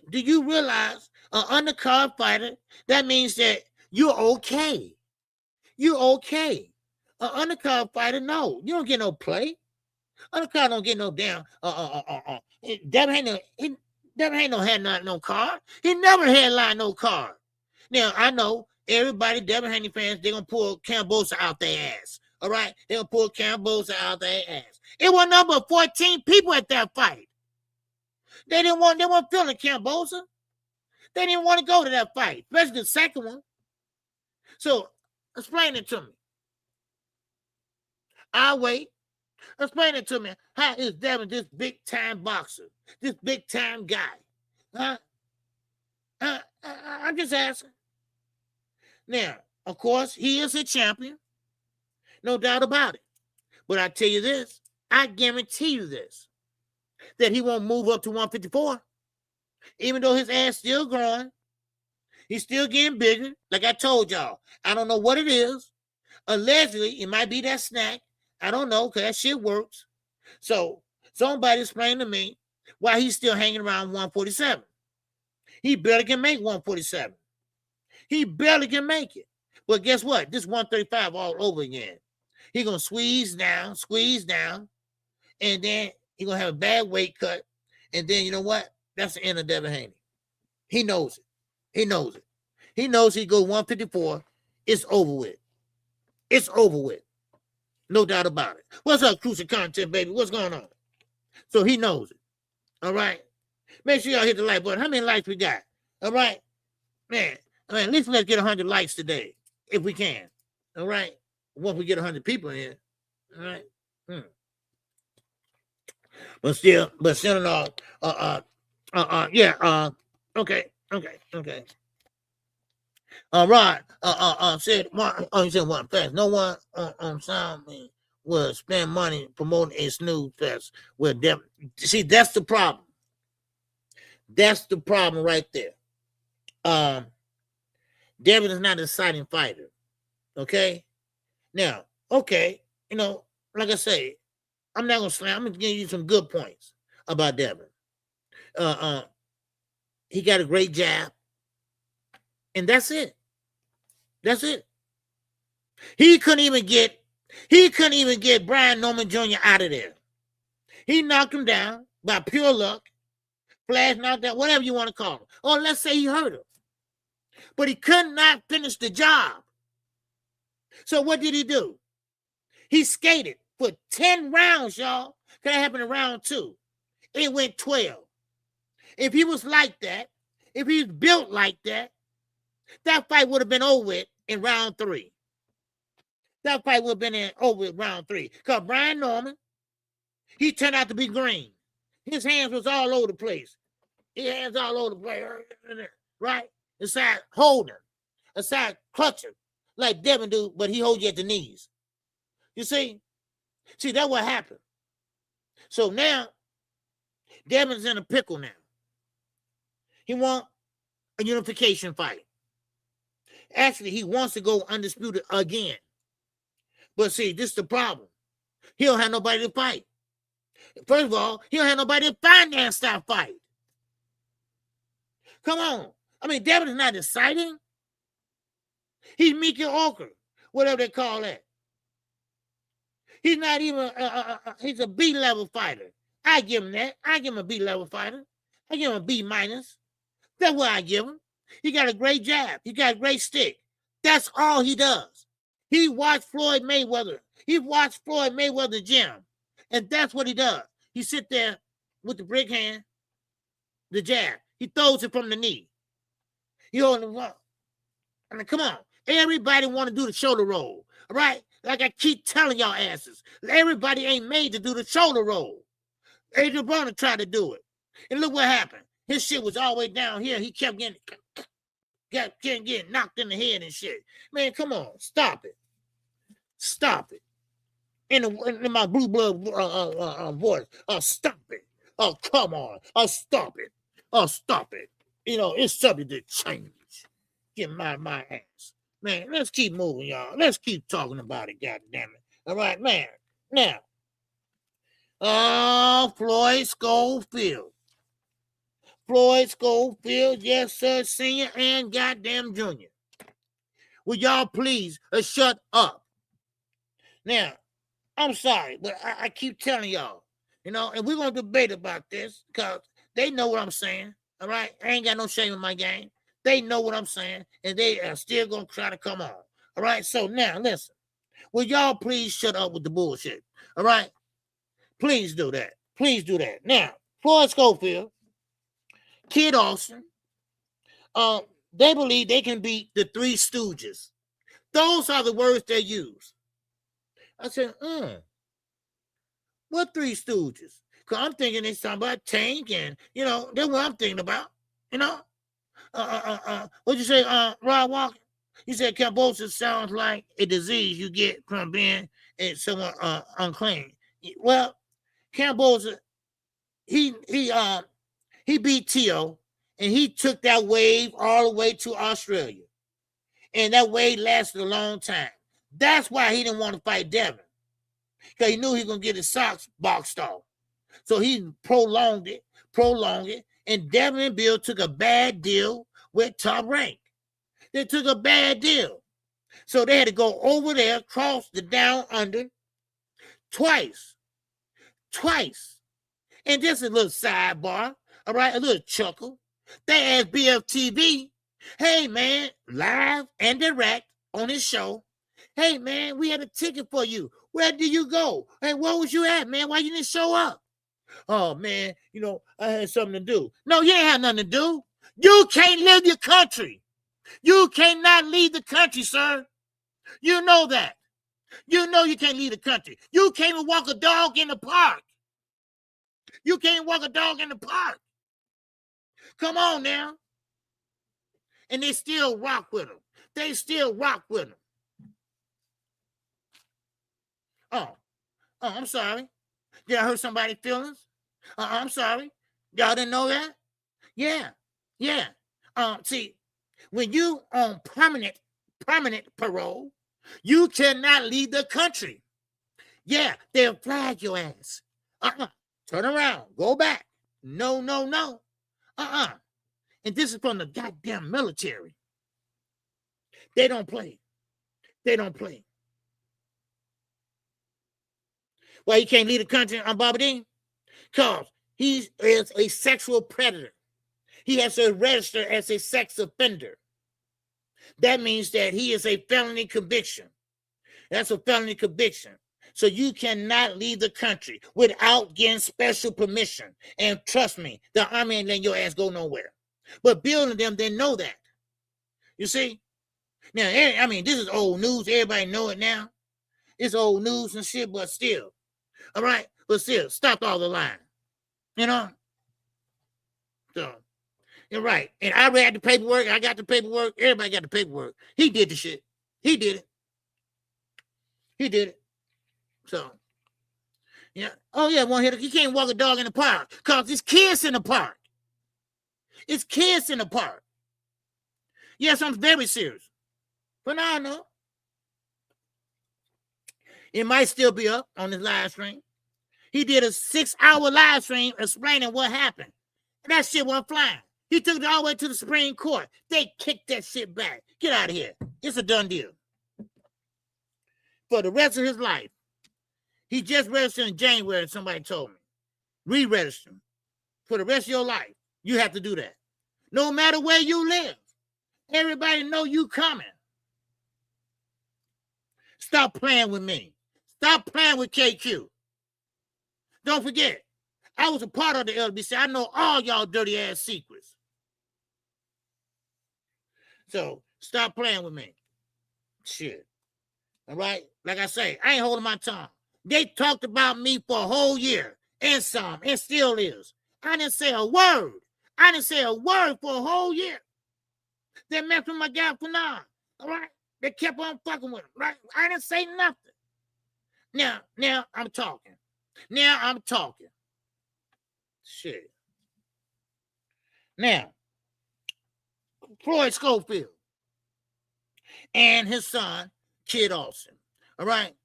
Speaker 1: do you realize an undercard fighter, that means that you're okay. You're okay. An undercard fighter, no, you don't get no play. Undercard don't get no damn, Devin ain't no card. He never headlined no card. Now, I know everybody, Devin Haney fans, they're going to pull Cambosa out their ass. All right? They're going to pull Cambosa out their ass. It was number 14 people at that fight. They weren't feeling Cambosa. They didn't want to go to that fight, especially the second one. So, explain it to me. I'll wait. Explain it to me. How is Devin this big-time boxer, this big-time guy? Huh? I'm just asking. Now, of course, he is a champion. No doubt about it. But I tell you this, I guarantee you this, that he won't move up to 154. Even though his ass still growing, he's still getting bigger. Like I told y'all, I don't know what it is. Allegedly, it might be that snack. I don't know, because that shit works. So, somebody explain to me why he's still hanging around 147. He barely can make 147. He barely can make it. But guess what? This 135 all over again. He's going to squeeze down, and then he's going to have a bad weight cut. And then, you know what? That's the end of Devin Haney. He knows it. He knows he go 154. It's over with. No doubt about it. What's up, Crucial Content, baby? What's going on? So he knows it. All right. Make sure y'all hit the like button. How many likes we got? All right. Man, at least let's get 100 likes today, if we can. All right. Once we get 100 people in here. All right. But still in all, yeah, okay. Right. Said you said one fast. No one on sound will spend money promoting a snooze fest with them. See, that's the problem. That's the problem right there. Devin is not an exciting fighter. Okay. Now, okay, like I say, I'm not gonna slam. I'm gonna give you some good points about Devin. He got a great jab, and that's it. That's it. He couldn't even get Brian Norman Jr. out of there. He knocked him down by pure luck, flash knockdown, whatever you want to call it. Or let's say he hurt him. But he could not finish the job. So what did he do? He skated for 10 rounds, y'all. Could have happened in round 2. It went 12. If he was like that, if he was built like that, that fight would have been over with in round 3. That fight would have been over with round 3. Because Brian Norman, he turned out to be green. His hands was all over the place. His hands all over the place, right? Aside holding, aside clutching, like Devin do, but he holds you at the knees. You see? See, that's what happened. So now, Devin's in a pickle now. He wants a unification fight. Actually, he wants to go undisputed again. But see, this is the problem. He don't have nobody to fight. First of all, he don't have nobody to finance that fight. Come on. I mean, Devin is not exciting. He's Mika Orker, whatever they call that. He's not even, he's a B-level fighter. I give him that. I give him a B-level fighter. I give him a B-. That's what I give him. He got a great jab. He got a great stick. That's all he does. He watched Floyd Mayweather. He watched Floyd Mayweather gym. And that's what he does. He sit there with the brick hand, the jab. He throws it from the knee. He on the wall. I mean, come on. Everybody want to do the shoulder roll. All right? Like I keep telling y'all asses. Everybody ain't made to do the shoulder roll. Adrian Broner tried to do it. And look what happened. His shit was all the way down here. He kept getting knocked in the head and shit. Man, come on. Stop it. Stop it. In my blue blood voice. Stop it. Oh, come on. Stop it. Stop it. It's subject to change. Get my ass. Man, let's keep moving, y'all. Let's keep talking about it, goddammit. All right, man. Now, Floyd Schofield. Floyd Schofield, yes, sir, senior and goddamn junior. Will y'all please shut up? Now, I'm sorry, but I keep telling y'all, and we're going to debate about this because they know what I'm saying, all right? I ain't got no shame in my game. They know what I'm saying, and they are still going to try to come on, all right? So now, listen, will y'all please shut up with the bullshit, all right? Please do that. Please do that. Now, Floyd Schofield, Kid Austin, they believe they can beat the Three Stooges. Those are the words they use. I said, what Three Stooges? Because I'm thinking it's talking about Tank and, that's what I'm thinking about, What'd you say, Rod Walker? You said Cambodia sounds like a disease you get from being someone unclean. Well, Cambodia, he beat Tio, and he took that wave all the way to Australia. And that wave lasted a long time. That's why he didn't want to fight Devin. Because he knew he was going to get his socks boxed off. So he prolonged it. And Devin and Bill took a bad deal with Top Rank. They took a bad deal. So they had to go over there, cross the down under twice. And just a little sidebar, all right, a little chuckle. They asked BFTV, hey, man, live and direct on his show. Hey, man, we had a ticket for you. Where did you go? Hey, where was you at, man? Why you didn't show up? Oh man, I had something to do. No, you ain't had nothing to do. You can't leave your country. You cannot leave the country, sir. You know that. You know you can't leave the country. You can't even walk a dog in the park. You can't walk a dog in the park. Come on now. And they still rock with him. They still rock with him. Oh, I'm sorry. Did I hurt somebody's feelings? I'm sorry. Y'all didn't know that? Yeah. See, when you on permanent parole, you cannot leave the country. Yeah, they'll flag your ass. Turn around. Go back. No. And this is from the goddamn military. They don't play. Why he can't leave the country on Bobby Dean? Because he is a sexual predator. He has to register as a sex offender. That means that he is a felony conviction. That's a felony conviction. So you cannot leave the country without getting special permission. And trust me, the army ain't letting your ass go nowhere. But building them, they know that. You see? Now, this is old news. Everybody know it now. It's old news and shit, but still. All right? But still, stop all the lying. So, you're right. And I read the paperwork. I got the paperwork. Everybody got the paperwork. He did the shit. He did it. So, yeah. Oh, yeah, one hitter. You can't walk a dog in the park because it's kids in the park. Yes, I'm very serious. But now I know. It might still be up on his live stream. He did a 6-hour live stream explaining what happened. And that shit wasn't flying. He took it all the way to the Supreme Court. They kicked that shit back. Get out of here. It's a done deal. For the rest of his life. He just registered in January, somebody told me. Re-register. For the rest of your life, you have to do that. No matter where you live. Everybody know you coming. Stop playing with me. Stop playing with KQ. Don't forget, I was a part of the LBC. I know all y'all dirty ass secrets. So stop playing with me. Shit. All right? Like I say, I ain't holding my tongue. They talked about me for a whole year and some, and still is. I didn't say a word. For a whole year. They messed with my guy for now. All right? They kept on fucking with him. Right? I didn't say nothing. Now I'm talking. Shit. Now, Floyd Schofield and his son, Kid Austin. All right?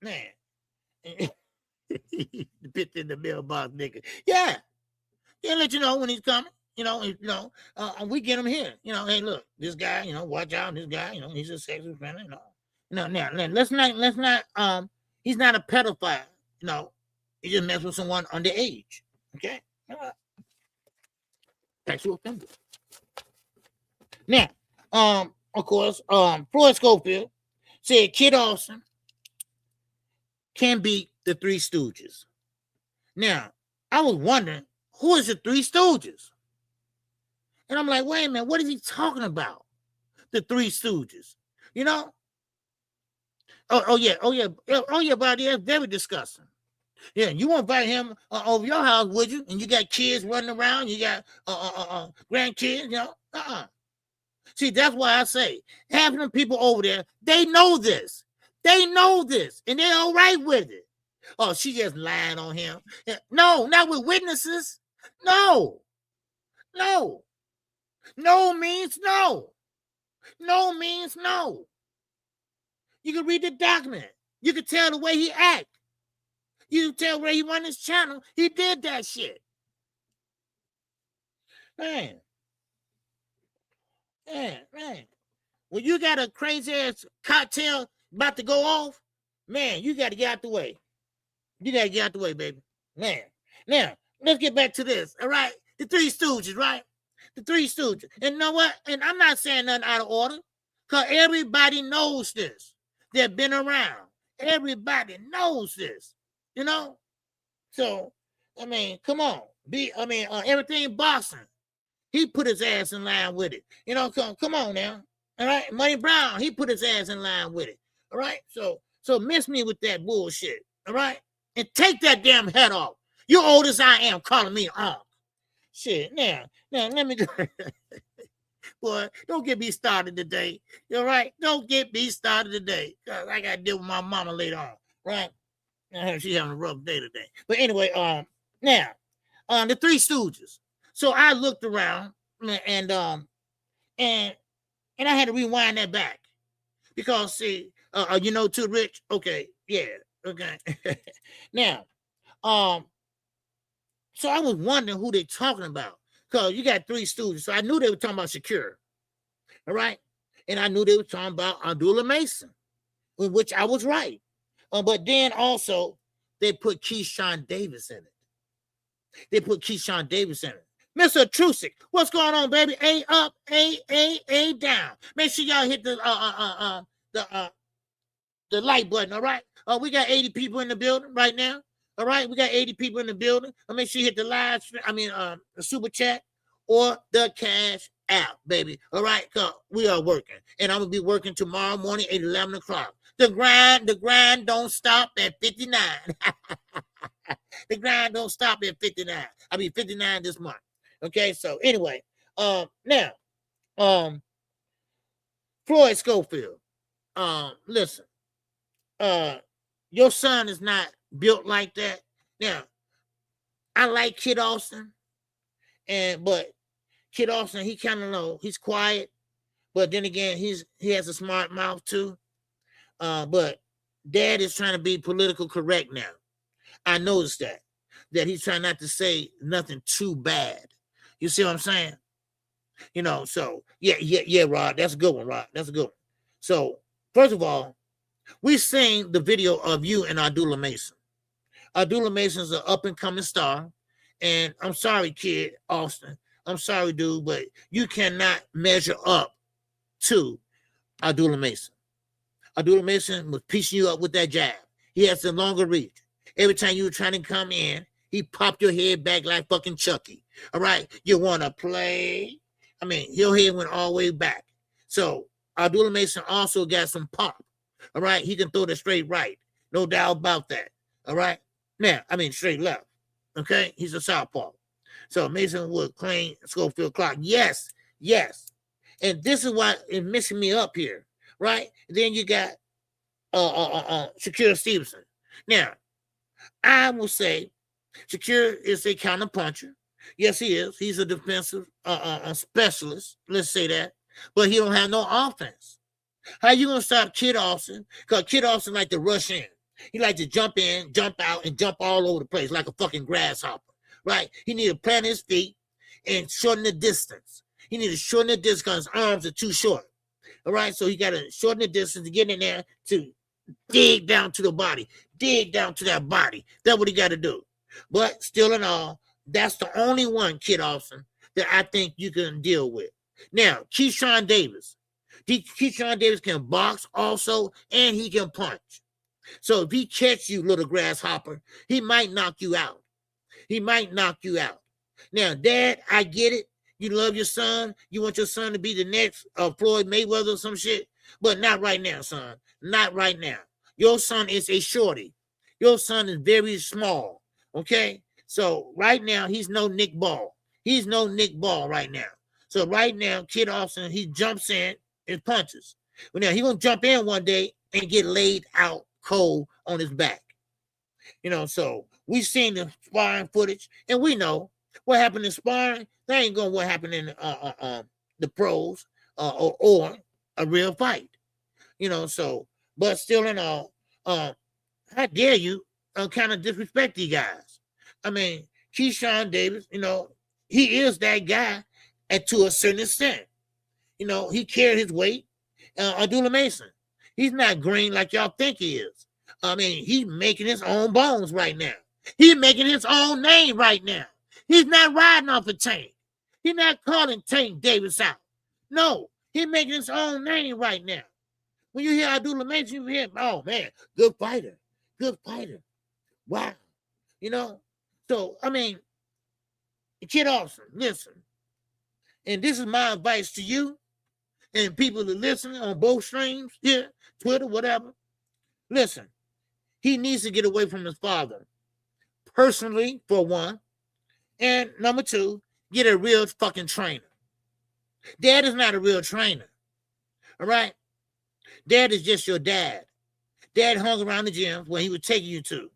Speaker 1: Man. The bitch in the mailbox, nigga. Yeah. He'll let you know when he's coming. We get him here. Hey, look, this guy, watch out, this guy, he's a sexual offender, Now, let's not, he's not a pedophile, he just messed with someone underage. Okay? Sexual offender. Now, of course, Floyd Schofield said Kid Austin can beat the Three Stooges. Now, I was wondering, who is the Three Stooges? And I'm like, wait a minute, what is he talking about? The Three Stooges. Oh yeah, buddy, that's very disgusting. Yeah, you won't invite him over your house, would you? And you got kids running around, you got grandkids, See, that's why I say, having them people over there, they know this. And they're all right with it. Oh, she just lying on him. No, not with witnesses. No means no. No means no. You can read the document. You can tell the way he act. You can tell where he run his channel. He did that shit. Man. When you got a crazy ass cocktail about to go off, man, you got to get out the way. Baby. Man. Now, let's get back to this, all right? The Three Stooges, right? The Three Stooges. And you know what? And I'm not saying nothing out of order, because everybody knows this. They've been around. Everybody knows this, So I mean, come on. Everything boxing. He put his ass in line with it. You know, come on now. All right. Money Brown, he put his ass in line with it. All right. So miss me with that bullshit. All right. And take that damn head off. You're old as I am calling me Unc. Shit. Now let me go. Boy, don't get me started today. All right? Don't get me started today. Cause I gotta deal with my mama later on. Right? She's having a rough day today. But anyway, now, the Three Stooges. So I looked around and I had to rewind that back because see, Too Rich. Okay, yeah, okay. Now, so I was wondering who they talking about because you got Three Stooges. So I knew they were talking about Shakur, all right, and I knew they were talking about Abdullah Mason, in which I was right. But then also they put Keyshawn Davis in it. Mr. Trusick, what's going on, baby? A up, A down. Make sure y'all hit the like button, all right? We got 80 people in the building right now. All right, we got 80 people in the building. Make sure you hit the the super chat or the cash app, baby. All right, cause we are working. And I'm gonna be working tomorrow morning at 11 o'clock. The grind don't stop at 59. The grind don't stop at 59. I'll be 59 this month. Okay, so anyway, now, Floyd Schofield, listen, your son is not built like that. Now, I like Kid Austin, but Kid Austin, he kind of know he's quiet, but then again, he has a smart mouth too. But Dad is trying to be political correct now. I noticed that he's trying not to say nothing too bad. You see what I'm saying? So yeah, Rod, that's a good one, Rod. That's a good one. So first of all, we seen the video of you and Abdullah Mason. Abdullah Mason's an up and coming star, and I'm sorry, Kid Austin. I'm sorry, dude, but you cannot measure up to Abdullah Mason. Abdullah Mason was piecing you up with that jab. He has the longer reach. Every time you were trying to come in, he popped your head back like fucking Chucky. All right? You want to play? Your head went all the way back. So Abdullah Mason also got some pop. All right? He can throw the straight right. No doubt about that. All right? Now, straight left. Okay? He's a southpaw. So Mason would claim Schofield Clout. Yes. And this is why it's mixing me up here. Right? Then you got Shakur Stevenson. Now, I will say Shakur is a counter puncher. Yes, he is. He's a defensive specialist. Let's say that. But he don't have no offense. How you gonna stop Kid Austin? Because Kid Austin like to rush in. He like to jump in, jump out, and jump all over the place like a fucking grasshopper. Right? He need to plant his feet and shorten the distance. He need to shorten the distance because his arms are too short. All right, so he got to shorten the distance to get in there to dig down to the body, dig down to that body. That's what he got to do. But still in all, that's the only one, Kid Austin, that I think you can deal with. Now, Keyshawn Davis. Keyshawn Davis can box also, and he can punch. So if he catch you, little grasshopper, he might knock you out. Now, Dad, I get it. You love your son. You want your son to be the next Floyd Mayweather or some shit. But not right now, son. Not right now. Your son is a shorty. Your son is very small. Okay? So right now, he's no Nick Ball. He's no Nick Ball right now. So right now, Kid Austin, he jumps in and punches. But now, he's going to jump in one day and get laid out cold on his back. So we've seen the sparring footage, and we know what happened in sparring. That ain't going to what happened in the pros or a real fight. So, but still in all, how dare you kind of disrespect these guys? Keyshawn Davis, he is that guy to a certain extent. He carried his weight. Abdullah Mason, he's not green like y'all think he is. He's making his own bones right now. He's making his own name right now. He's not riding off a Tank. He's not calling Tank Davis out. No, he's making his own name right now. When you hear Abdullah Mason, you hear, oh man, good fighter. Wow. So, I mean, Kid Austin, listen. And this is my advice to you and people that listen on both streams here, Twitter, whatever. Listen, he needs to get away from his father. Personally, for one. And number two, get a real fucking trainer. Dad is not a real trainer. All right? Dad is just your dad. Dad hung around the gym where he was taking you to.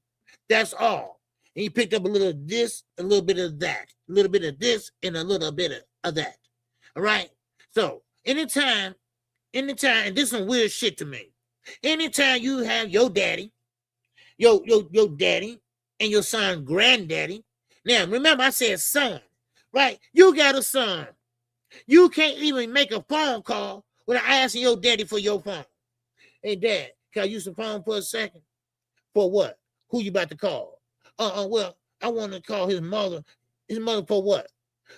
Speaker 1: That's all. And he picked up a little of this, a little bit of that, a little bit of this, and a little bit of that. All right? So, anytime, and this is some weird shit to me. Anytime you have your daddy, your daddy, and your son granddaddy. Now, remember I said son, right? You got a son. You can't even make a phone call without asking your daddy for your phone. Hey, Dad, can I use the phone for a second? For what? Who you about to call? Well, I want to call his mother. His mother for what?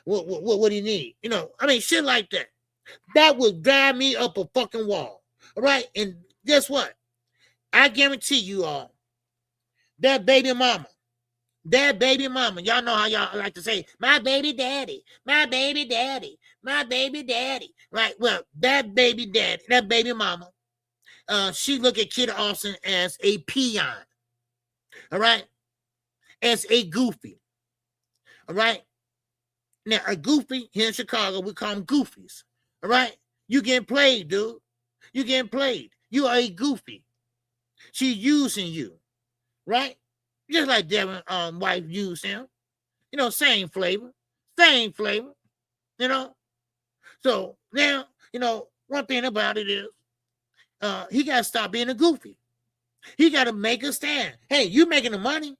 Speaker 1: What do you need? You know, I mean, shit like that. That would drive me up a fucking wall. All right? And guess what? I guarantee you all, that baby mama, y'all know how y'all like to say, my baby daddy, my baby daddy, my baby daddy. Right? Well, that baby daddy, that baby mama, she look at Kid Austin as a peon. All right? As a goofy. All right? Now, a goofy here in Chicago, we call them goofies. All right? You getting played, dude. You getting played. You are a goofy. She using you. Right? Just like Devin's wife used him. You know, same flavor. Same flavor. You know? So, now, you know, one thing about it is, he got to stop being a goofy. He got to make a stand. Hey, you making the money.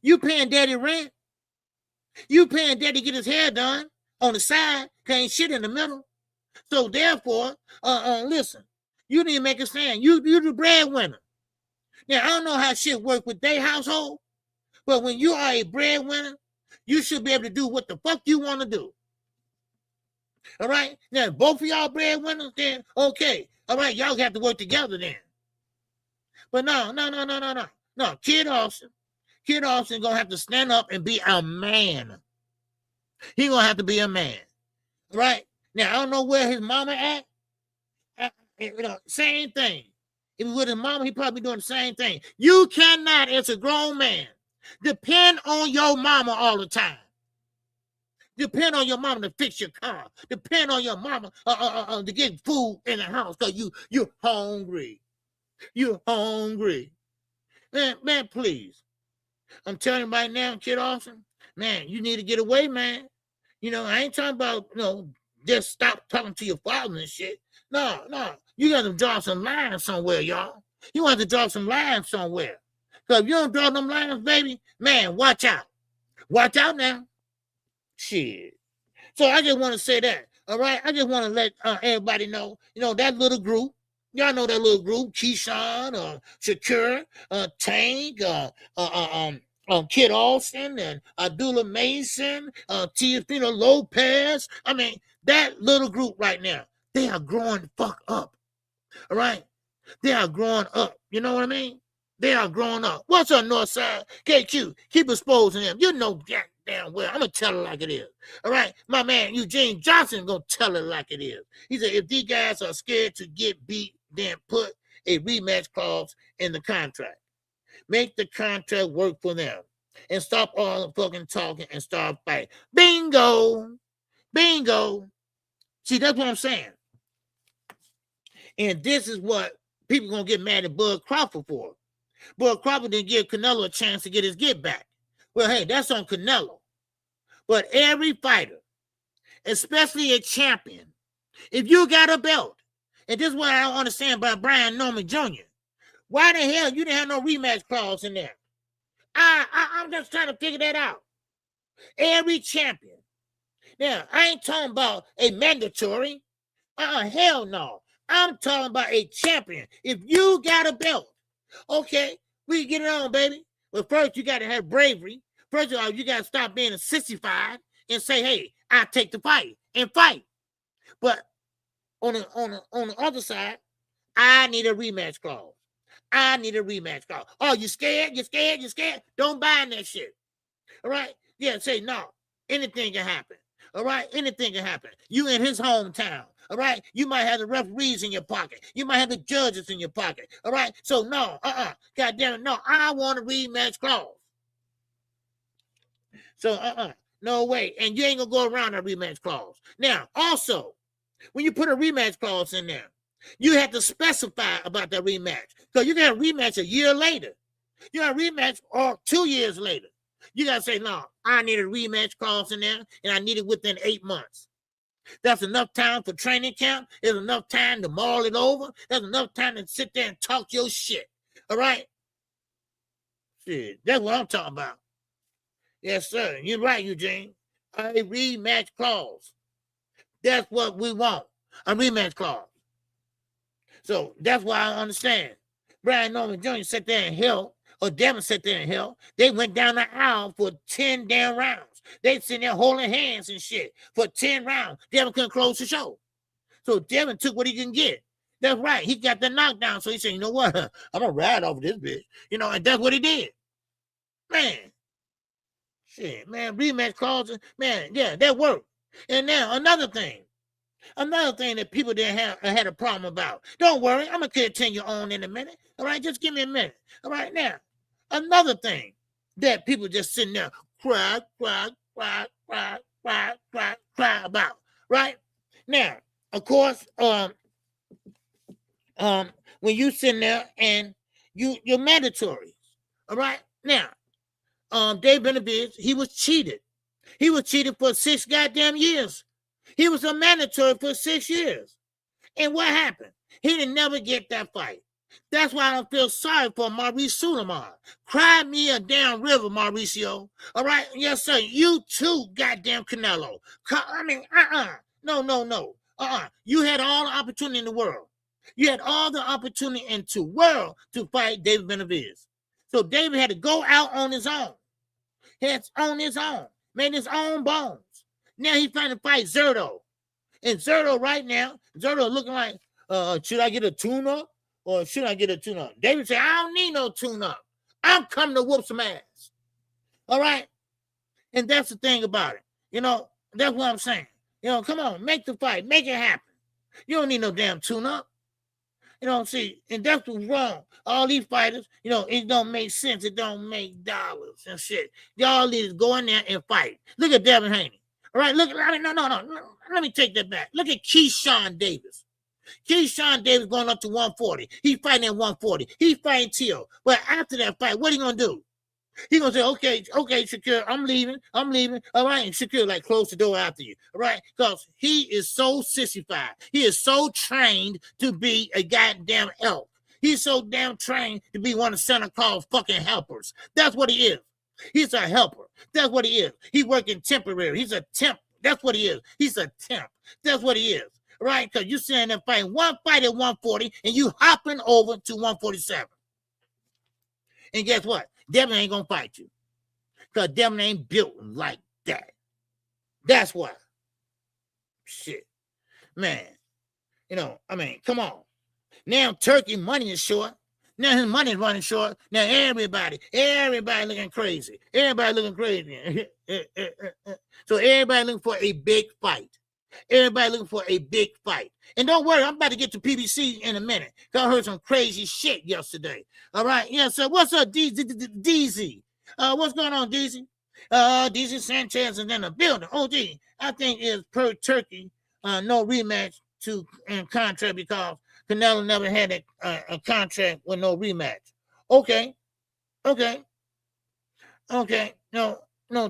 Speaker 1: You paying daddy rent. You paying daddy to get his hair done on the side. Ain't shit in the middle. So therefore, listen, you need to make a stand. You the breadwinner. Now, I don't know how shit work with their household, but when you are a breadwinner, you should be able to do what the fuck you want to do. All right? Now, both of y'all breadwinners, then, okay. All right, y'all have to work together then. But no. No, Kid Austin gonna have to stand up and be a man. He gonna have to be a man. Right? Now, I don't know where his mama at. You know, same thing. If he with his mama, he probably doing the same thing. You cannot, as a grown man, depend on your mama all the time. Depend on your mama to fix your car. Depend on your mama to get food in the house because you're hungry. You're hungry. Man, please. I'm telling you right now, Kid Austin, man, you need to get away, man. You know, I ain't talking about, you know, just stop talking to your father and shit. No. You got to draw some lines somewhere, y'all. You want to draw some lines somewhere. Because if you don't draw them lines, baby, man, watch out. Watch out now. Shit. So I just want to say that, all right? I just want to let everybody know, you know, that little group, y'all know that little group, Keyshawn, Shakur, Tank, Kid Austin, and Abdullah Mason, Teofimo Lopez. I mean, that little group right now, they are growing the fuck up. All right? They are growing up. You know what I mean? They are growing up. What's up, Northside? KQ, keep exposing them. You know damn well. I'm going to tell it like it is. All right? My man, Eugene Johnson, going to tell it like it is. He said, if these guys are scared to get beat, then put a rematch clause in the contract. Make the contract work for them. And stop all the fucking talking and start fighting. Bingo. Bingo. See, that's what I'm saying. And this is what people going to get mad at Bud Crawford for. Bud Crawford didn't give Canelo a chance to get his get back. Well, hey, that's on Canelo. But every fighter, especially a champion, if you got a belt, and this is what I don't understand about Brian Norman Jr., why the hell you didn't have no rematch clause in there? I'm just trying to figure that out. Every champion. Now, I ain't talking about a mandatory. Hell no. I'm talking about a champion. If you got a belt, okay, we can get it on, baby. But first, you got to have bravery. First of all, you got to stop being a 65 and say, hey, I'll take the fight and fight. But on the other side, I need a rematch clause. I need a rematch clause. Oh, you scared? You scared? Don't buy in that shit. All right? Yeah, say no. Anything can happen. All right? Anything can happen. You in his hometown. All right? You might have the referees in your pocket. You might have the judges in your pocket. All right? So no, God damn it, no. I want a rematch clause. So no way. And you ain't gonna go around a rematch clause. Now, also, when you put a rematch clause in there, you have to specify about that rematch. So you got a rematch a year later. You got a rematch or 2 years later. You got to say, no, I need a rematch clause in there, and I need it within 8 months. That's enough time for training camp. There's enough time to mull it over. There's enough time to sit there and talk your shit. All right? Shit, that's what I'm talking about. Yes, sir. You're right, Eugene. A rematch clause. That's what we want. A rematch clause. So that's why I understand. Brian Norman Jr. sat there and held, or Devin sat there and held. They went down the aisle for 10 damn rounds. They sitting there holding hands and shit for 10 rounds. Devin couldn't close the show. So Devin took what he can get. That's right. He got the knockdown. So he said, you know what? I'm going to ride off this bitch. You know, and that's what he did. Man. Shit, man. Rematch clauses. Man, yeah, that worked. And now another thing that people didn't have had a problem about. Don't worry, I'm gonna continue on in a minute. All right, just give me a minute. All right, now another thing that people just sitting there cry about. Right now, of course, when you sitting there and you're mandatory. All right, now, Dave Benavidez, he was cheated. He was cheated for 6 goddamn years. He was a mandatory for 6 years. And what happened? He didn't never get that fight. That's why I don't feel sorry for Maurice Sulaiman. Cry me a damn river, Mauricio. All right? Yes, sir. You too, goddamn Canelo. I mean, No. You had all the opportunity in the world. You had all the opportunity in the world to fight David Benavidez. So David had to go out on his own. It's on his own. Made his own bones. Now he's trying to fight Zerto. And Zerto right now, Zerto looking like, should I get a tune-up? Or should I get a tune-up? David said, I don't need no tune-up. I'm coming to whoop some ass. All right? And that's the thing about it. You know, that's what I'm saying. You know, come on, make the fight. Make it happen. You don't need no damn tune-up. You know, see, and that's what's wrong. All these fighters, you know, it don't make sense. It don't make dollars and shit. Y'all need to go in there and fight. Look at Devin Haney. All right, look, I mean, no. Let me take that back. Look at Keyshawn Davis. Keyshawn Davis going up to 140. He fighting at 140. He fighting Teal. But after that fight, what he gonna do? He gonna say, okay, Shakur, I'm leaving. All right, and Shakur like close the door after you. All right, because he is so sissified. He is so trained to be a goddamn elk. He's so damn trained to be one of Santa Claus fucking helpers. That's what he is. He's a helper. That's what he is. He working temporary. He's a temp. That's what he is. He's a temp. That's what he is. Right? Because you sitting there fighting one fight at 140 and you hopping over to 147. And guess what? Devin ain't gonna fight you. Because Devin ain't built like that. That's why. Shit. Man. You know, I mean, come on. Now Turkey money is short. Now his money is running short. Now everybody looking crazy. Everybody looking crazy. So everybody looking for a big fight. Everybody looking for a big fight. And don't worry, I'm about to get to PBC in a minute. Cause I heard some crazy shit yesterday. All right. Yeah, so what's up, DZ? What's going on, DZ? DZ Sanchez is in the building. OG, I think is per Turkey, no rematch to contract because Canelo never had a contract with no rematch. Okay. No,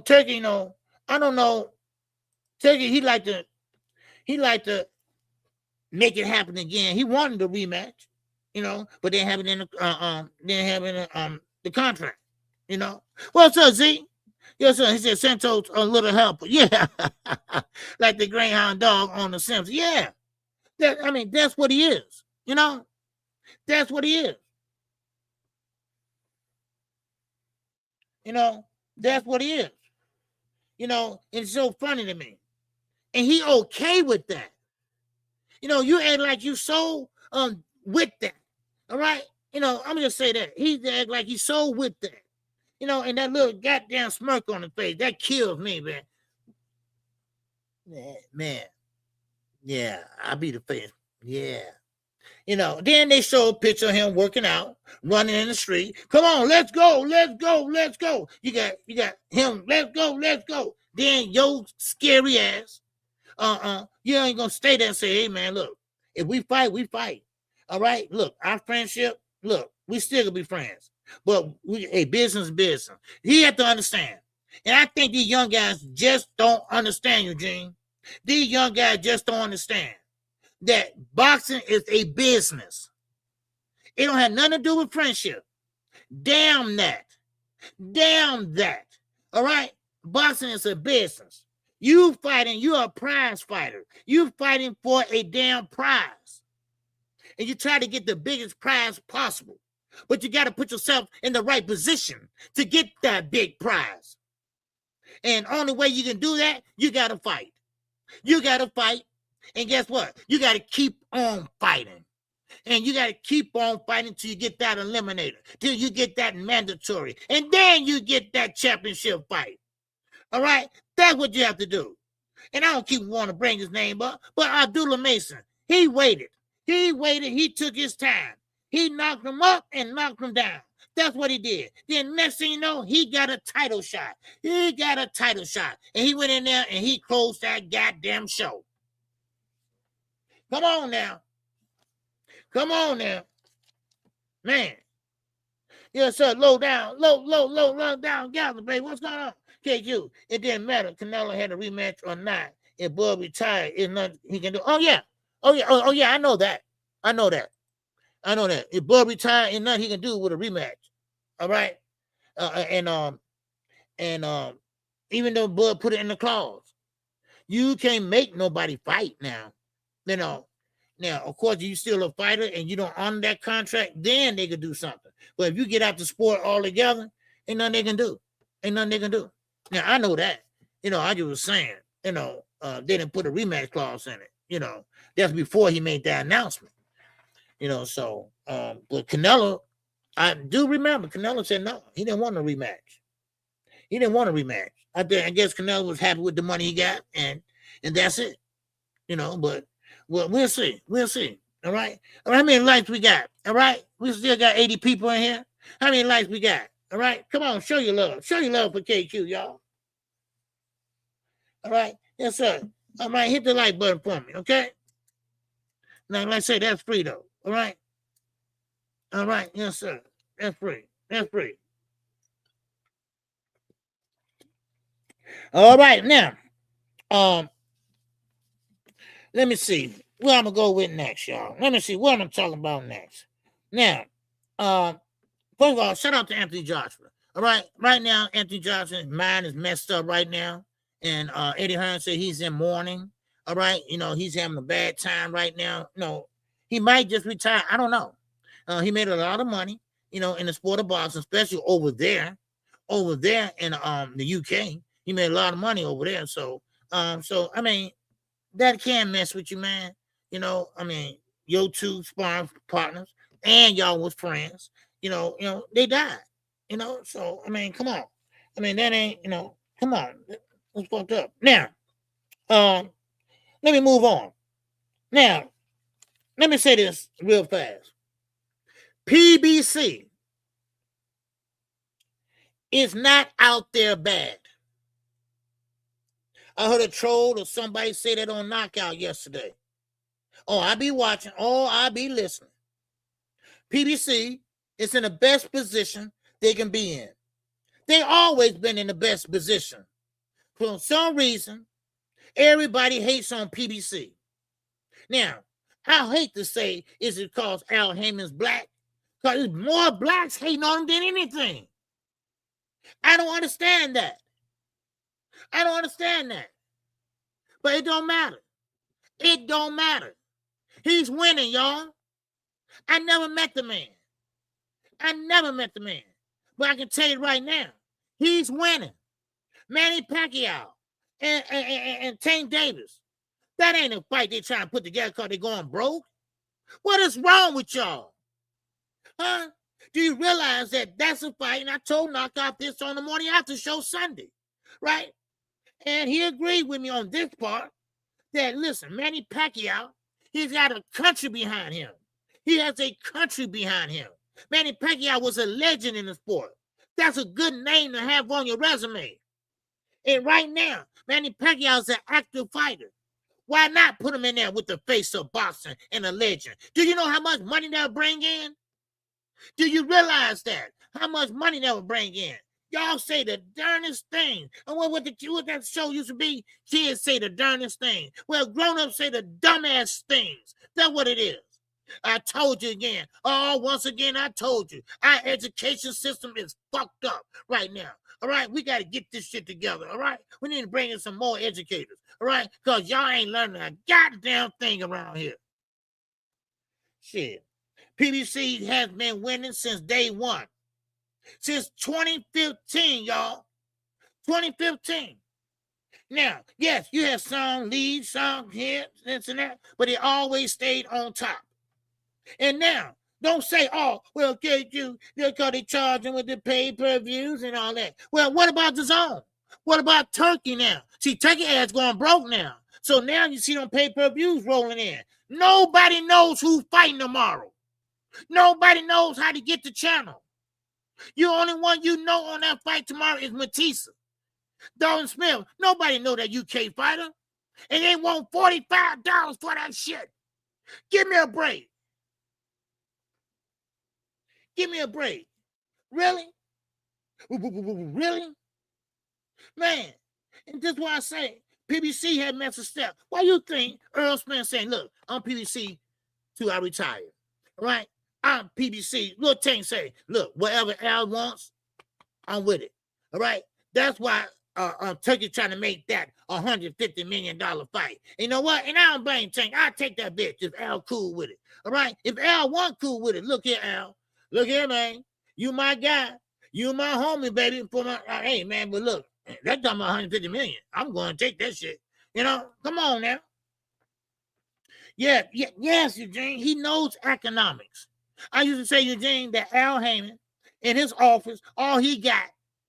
Speaker 1: Turkey, no. I don't know. Turkey, he like to make it happen again. He wanted the rematch, you know, but they have it in the contract, you know. What's up, Z? Yes, sir. He said Santos a little helper. Yeah. Like the Greyhound dog on the Simpsons. Yeah. That's what he is. You know, that's what he is. You know, that's what he is. You know, it's so funny to me. And he okay with that. You know, you act like you so with that. All right? You know, I'm gonna say that. He act like he's so with that. And that little goddamn smirk on his face, that kills me, man. Man. Yeah, I'll be the face. Yeah. Then they show a picture of him working out, running in the street. Come on, let's go. You got him, let's go. Then your scary ass, you ain't gonna stay there and say, hey man, look, if we fight, we fight. All right, look, our friendship, look, we still gonna be friends. But business is business. He have to understand. And I think these young guys just don't understand, Eugene. These young guys just don't understand that boxing is a business. It don't have nothing to do with friendship. Damn that. All right? Boxing is a business. You fighting, you're a prize fighter. You fighting for a damn prize. And you try to get the biggest prize possible. But you got to put yourself in the right position to get that big prize. And only way you can do that, you got to fight. You got to fight. And guess what? You got to keep on fighting. And you got to keep on fighting till you get that eliminator, till you get that mandatory. And then you get that championship fight. All right? That's what you have to do. And I don't keep wanting to bring his name up, but Abdullah Mason, he waited. He took his time. He knocked him up and knocked him down. That's what he did. Then next thing you know, he got a title shot. And he went in there and he closed that goddamn show. Come on now. Man. Yes, sir. Low down, Gallagher, baby. What's going on? KQ. It didn't matter. Canelo had a rematch or not. If Bud retired, it's nothing he can do. Oh, yeah. I know that. If Bud retired, it's nothing he can do with a rematch. All right. Even though Bud put it in the clause, you can't make nobody fight now. Now, of course, you still a fighter and you don't honor that contract, then they could do something. But if you get out the sport altogether, ain't nothing they can do. Now, I know that. I just was saying, they didn't put a rematch clause in it. That's before he made that announcement. But Canelo, I do remember Canelo said no, he didn't want a rematch. I guess Canelo was happy with the money he got, and that's it. But we'll see. All right. How many likes we got? All right. We still got 80 people in here. How many likes we got? All right. Come on, show your love. Show your love for KQ, y'all. All right. Yes, sir. All right. Hit the like button for me. Okay. Now, like I say, that's free though. All right. Yes, sir. That's free. All right. Now, let me see where I'm gonna go with next, y'all. Let me see what I'm gonna talk about next. Now, first of all, shout out to Anthony Joshua. All right, right now, Anthony Joshua's mind is messed up right now, and Eddie Hearn said he's in mourning. All right, he's having a bad time right now. He might just retire. I don't know. He made a lot of money, in the sport of boxing, especially over there in the UK. He made a lot of money over there. So I mean, that can mess with you, man. Your two sparring partners and y'all was friends. They died. So I mean, come on. I mean, that ain't, come on. That's fucked up. Now, let me move on. Now, let me say this real fast. PBC is not out there bad. I heard a troll or somebody say that on Knockout yesterday. Oh, I be watching. Oh, I be listening. PBC is in the best position they can be in. They always been in the best position. For some reason, everybody hates on PBC. Now, I hate to say, is it because Al Heyman's black? Because there's more blacks hating on him than anything. I don't understand that. But it don't matter. He's winning, y'all. I never met the man. But I can tell you right now, he's winning. Manny Pacquiao and Tank Davis. That ain't a fight they trying to put together because they're going broke. What is wrong with y'all? Huh? Do you realize that that's a fight? And I told Knockout this on the morning after show Sunday, right? And he agreed with me on this part that, listen, Manny Pacquiao, he's got a country behind him. He has a country behind him. Manny Pacquiao was a legend in the sport. That's a good name to have on your resume. And right now, Manny Pacquiao is an active fighter. Why not put him in there with the face of boxing and a legend? Do you know how much money that'll bring in? Do you realize that? How much money that will bring in? Y'all say the darnest thing. And what that show used to be? Kids say the darnest thing. Well, grown-ups say the dumbass things. That's what it is. I told you again. Oh, once again, I told you. Our education system is fucked up right now. All right? We got to get this shit together. All right? We need to bring in some more educators. All right? Because y'all ain't learning a goddamn thing around here. Shit. PBC has been winning since day one. Since 2015, y'all. 2015. Now, yes, you have some leads, some hits, this and that, but it always stayed on top. And now, don't say, oh, well, KQ, because they charging with the pay-per-views and all that. Well, what about the zone? What about Turkey now? See, Turkey ads going broke now. So now you see them pay-per-views rolling in. Nobody knows who's fighting tomorrow. Nobody knows how to get the channel. The only one you know on that fight tomorrow is Matissa. Dalton Smith, nobody know that UK fighter. And they want $45 for that shit. Give me a break. Give me a break. Really? Really? Man, and this is why I say PBC had messed a step. Why you think Earl Spence saying, look, I'm PBC till I retire. Right? I'm PBC. Lil Tank say, look, whatever Al wants, I'm with it. All right? That's why Turkey trying to make that $150 million fight. You know what? And I don't blame Tank. I'll take that bitch if Al cool with it. All right? If Al want cool with it, look here, Al. Look here, man. You my guy. You my homie, baby. For my hey, man, but look, that's talking about $150 million. I'm going to take that shit. You know? Come on now. Yes, Eugene. He knows economics. I used to say, Eugene, that Al Heyman in his office, all he got,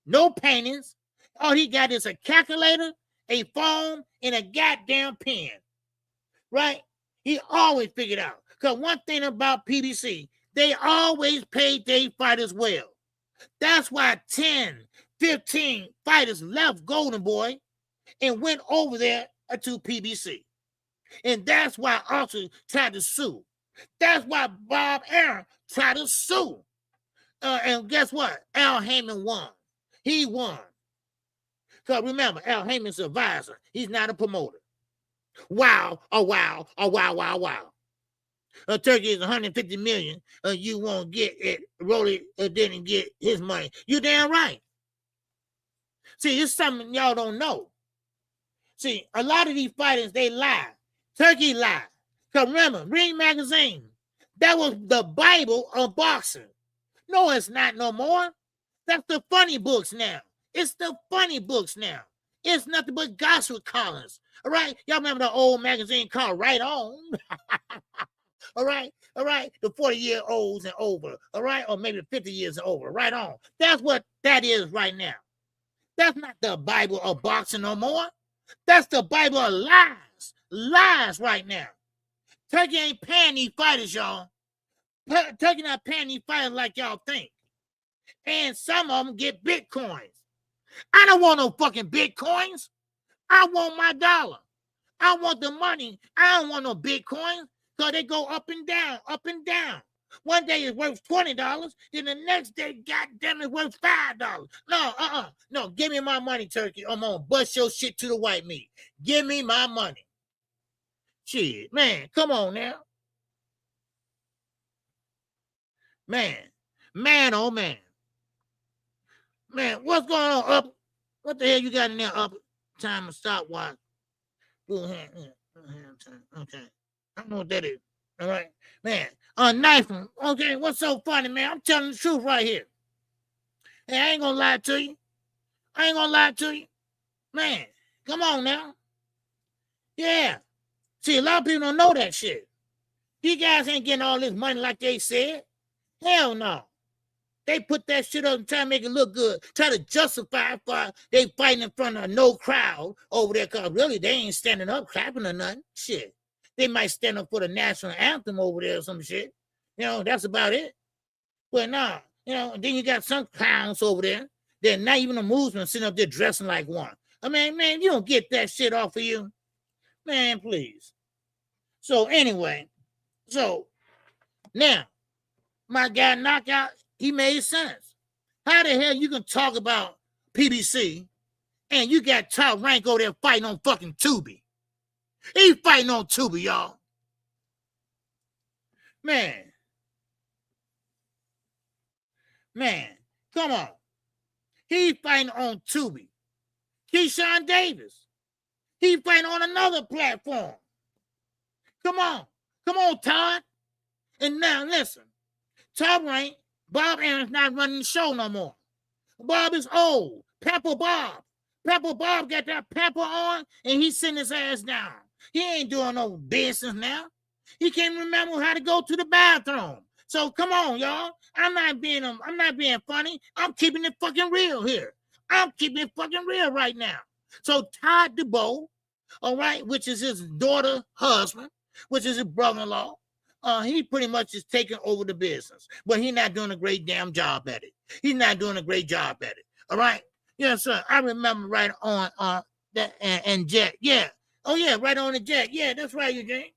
Speaker 1: no paintings, all he got is a calculator, a phone, and a goddamn pen. Right? He always figured out. Because one thing about PBC, they always paid their fighters well. That's why 10, 15 fighters left Golden Boy and went over there to PBC. And that's why Arthur tried to sue. That's why Bob Arum tried to sue. And guess what? Al Heyman won. He won. Because remember, Al Heyman's an advisor. He's not a promoter. Wow, oh wow, oh wow, wow, wow. Turkey is $150 million. You won't get it. Rolly didn't get his money. You damn right. See, it's something y'all don't know. See, a lot of these fighters, they lie. Turkey lied. Because remember, Ring Magazine, that was the Bible of boxing. No, it's not no more. That's the funny books now. It's the funny books now. It's nothing but gospel columns. All right? Y'all remember the old magazine called Right On? All right? The 40-year-olds and over. All right? Or maybe 50 years and over. Right On. That's what that is right now. That's not the Bible of boxing no more. That's the Bible of lies. Lies right now. Turkey ain't paying these fighters, y'all. Turkey not paying these fighters like y'all think. And some of them get Bitcoins. I don't want no fucking Bitcoins. I want my dollar. I want the money. I don't want no Bitcoins. So they go up and down, up and down. One day it's worth $20, then the next day, goddamn, it's worth $5. No, no, give me my money, Turkey. I'm gonna bust your shit to the white meat. Give me my money. Shit, man, come on now. Man, oh man. Man, what's going on up? What the hell you got in there up? Time to stopwatch. Okay. I don't know what that is. All right. Man, a knife. Okay, what's so funny, man? I'm telling the truth right here. Hey, I ain't gonna lie to you. Man, come on now. Yeah. See, a lot of people don't know that shit. These guys ain't getting all this money like they said. Hell no. They put that shit up and try to make it look good. Try to justify for they fighting in front of no crowd over there, because really they ain't standing up clapping or nothing. Shit. They might stand up for the national anthem over there or some shit. You know, that's about it. But nah, you know, then you got some clowns over there. They're not even a movement sitting up there dressing like one. I mean, man, you don't get that shit off of you. Man, please. So anyway, so now my guy Knockout, he made sense. How the hell you can talk about PBC and you got Top Rank over there fighting on fucking Tubi? He fighting on Tubi, y'all. Man, come on. He fighting on Tubi. Keyshawn Davis, he fighting on another platform. Come on, Todd. And now listen, Top Rank, Bob Aaron's not running the show no more. Bob is old. Pepper Bob got that pepper on, and he's sitting his ass down. He ain't doing no business now. He can't remember how to go to the bathroom. So come on, y'all. I'm not being funny. I'm keeping it fucking real here. I'm keeping it fucking real right now. So Todd DuBois, all right, which is his daughter's husband, which is his brother-in-law, he pretty much is taking over the business, but he's not doing a great damn job at it. He's not doing a great job at it. All right. Yes, sir. I remember right on that and Jet. Yeah. Oh yeah, right on the Jet. Yeah, that's right, Eugene.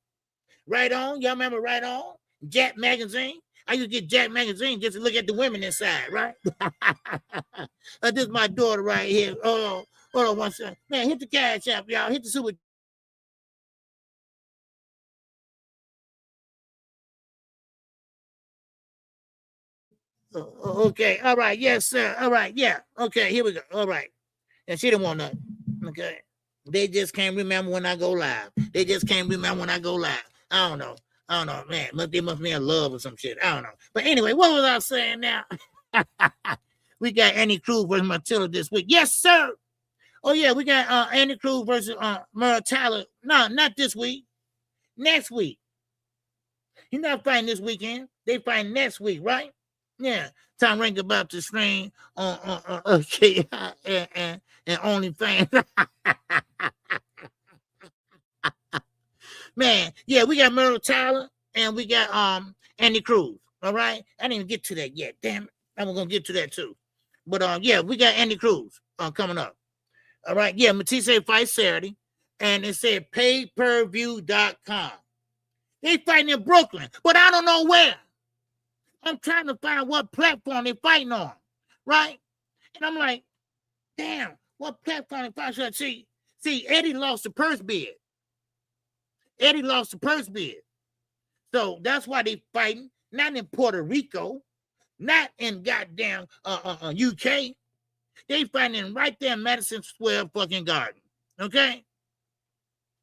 Speaker 1: Right on. Y'all remember right on? Jet magazine. I used to get Jet magazine just to look at the women inside, right? This is my daughter right here. Hold on one second. Man, hit the cash app, y'all. Hit the super. Okay. All right. Yes, sir. All right. Yeah. Okay. Here we go. All right. And she didn't want nothing. Okay. They just can't remember when I go live. I don't know. Man. They must be in love or some shit. I don't know. But anyway, what was I saying now? We got Andy Cruz versus Matilda this week. Yes, sir. Oh, yeah. We got Andy Cruz versus Mara Tyler. No, not this week. Next week. He's not fighting this weekend. They fight next week, right? Yeah, Tom Rank about to stream on and OnlyFans. Man, yeah, we got Merle Tyler and we got Andy Cruz. All right, I didn't even get to that yet. Damn it, I'm gonna get to that too. But yeah, we got Andy Cruz coming up. All right, yeah, Matisse fight Saturday, and it said payperview.com. They fighting in Brooklyn, but I don't know where. I'm trying to find what platform they're fighting on, right? And I'm like, damn, what platform they fighting? See, Eddie lost the purse bid. So that's why they fighting, not in Puerto Rico, not in goddamn UK. They fighting right there in Madison Square fucking Garden, okay?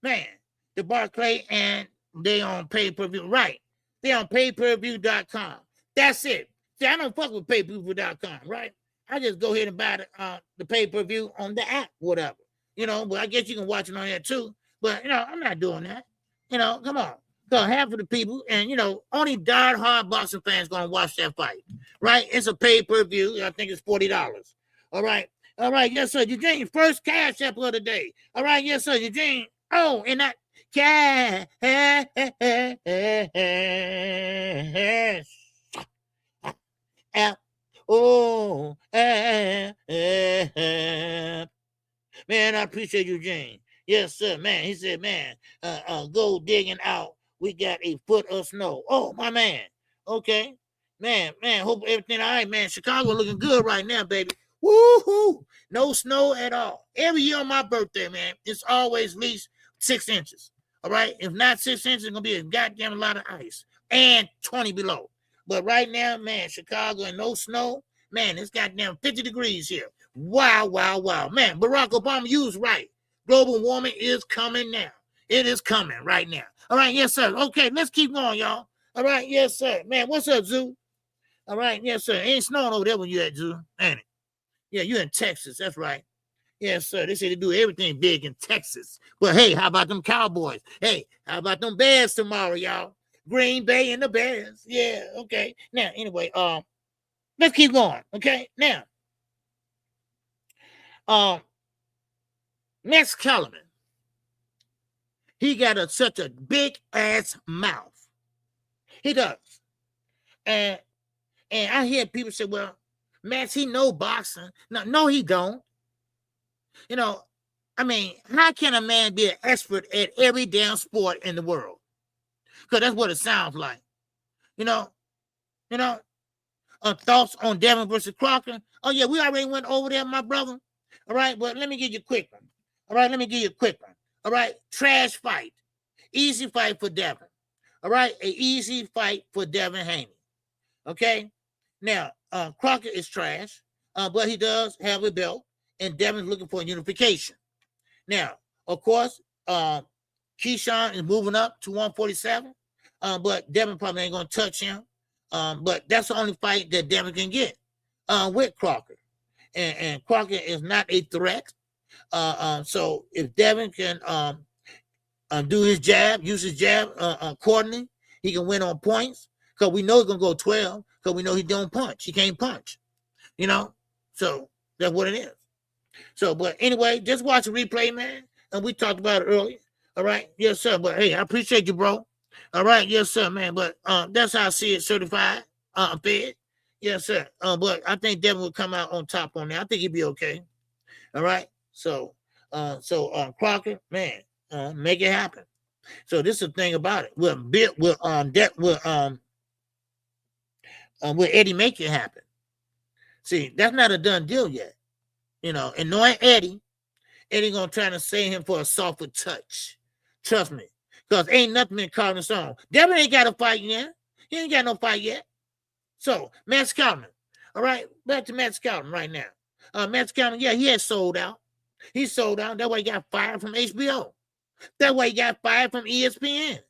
Speaker 1: Man, the Barclay and they on pay-per-view, right? They on payperview.com. That's it. See, I don't fuck with payperview.com, right? I just go ahead and buy the pay-per-view on the app, whatever. You know, but I guess you can watch it on there too. But, you know, I'm not doing that. You know, come on. So half of the people, and, you know, only diehard boxing fans going to watch that fight, right? It's a pay-per-view. I think it's $40. All right. All right. Yes, sir. Eugene, first cash app of the day. All right. Yes, sir. Eugene. Oh, and that cash. App. Oh, man, I appreciate you, Eugene. Yes, sir, man. He said, man, go digging out. We got a foot of snow. Oh, my man. Okay. Man, hope everything all right, man. Chicago looking good right now, baby. Woo-hoo. No snow at all. Every year on my birthday, man, it's always at least 6 inches. All right? If not 6 inches, it's going to be a goddamn lot of ice. And 20 below. But right now, man, Chicago and no snow, man, it's goddamn 50 degrees here. Wow, wow, wow. Man, Barack Obama, you was right. Global warming is coming now. It is coming right now. All right, yes, sir. Okay, let's keep going, y'all. All right, yes, sir. Man, what's up, Zoo? All right, yes, sir. It ain't snowing over there when you at, Zoo, ain't it? Yeah, you in Texas. That's right. Yes, sir. They say they do everything big in Texas. But, hey, how about them Cowboys? Hey, how about them Bears tomorrow, y'all? Green Bay and the Bears. Yeah, okay. Now, anyway, let's keep going. Okay, now, Max Kellerman, he got such a big ass mouth. He does, and I hear people say, "Well, Max, he know boxing." No, he don't. You know, I mean, how can a man be an expert at every damn sport in the world? Because that's what it sounds like. You know. Thoughts on Devin versus Crocker? Oh yeah, we already went over there, my brother. All right, but let me give you a quick one. All right, let me give you a quick one. All right, trash fight, easy fight for Devin. All right, an easy fight for Devin Haney. Okay, now Crocker is trash, but he does have a belt, and Devin's looking for a unification. Now, of course, Keyshawn is moving up to 147, but Devin probably ain't gonna touch him. But that's the only fight that Devin can get with Crocker. And Crocker is not a threat. So if Devin can do his jab, use his jab accordingly, he can win on points. Because we know he's going to go 12, because we know he don't punch. He can't punch. You know? So that's what it is. So, but anyway, just watch the replay, man. And we talked about it earlier. All right? Yes, sir. But hey, I appreciate you, bro. All right, yes, sir, man. But that's how I see it, certified, fed. Yes, sir. But I think Devin will come out on top on that. I think he'd be okay. All right. So Crocker, man, make it happen. So this is the thing about it. Will Eddie make it happen? See, that's not a done deal yet. You know, and knowing Eddie gonna try to save him for a softer touch. Trust me. Because ain't nothing been carved in stone. Devin ain't got a fight yet. He ain't got no fight yet. So, Max Kellerman. All right, back to Max Kellerman right now. Max Kellerman, yeah, he has sold out. He sold out. That's why he got fired from HBO. That's why he got fired from ESPN.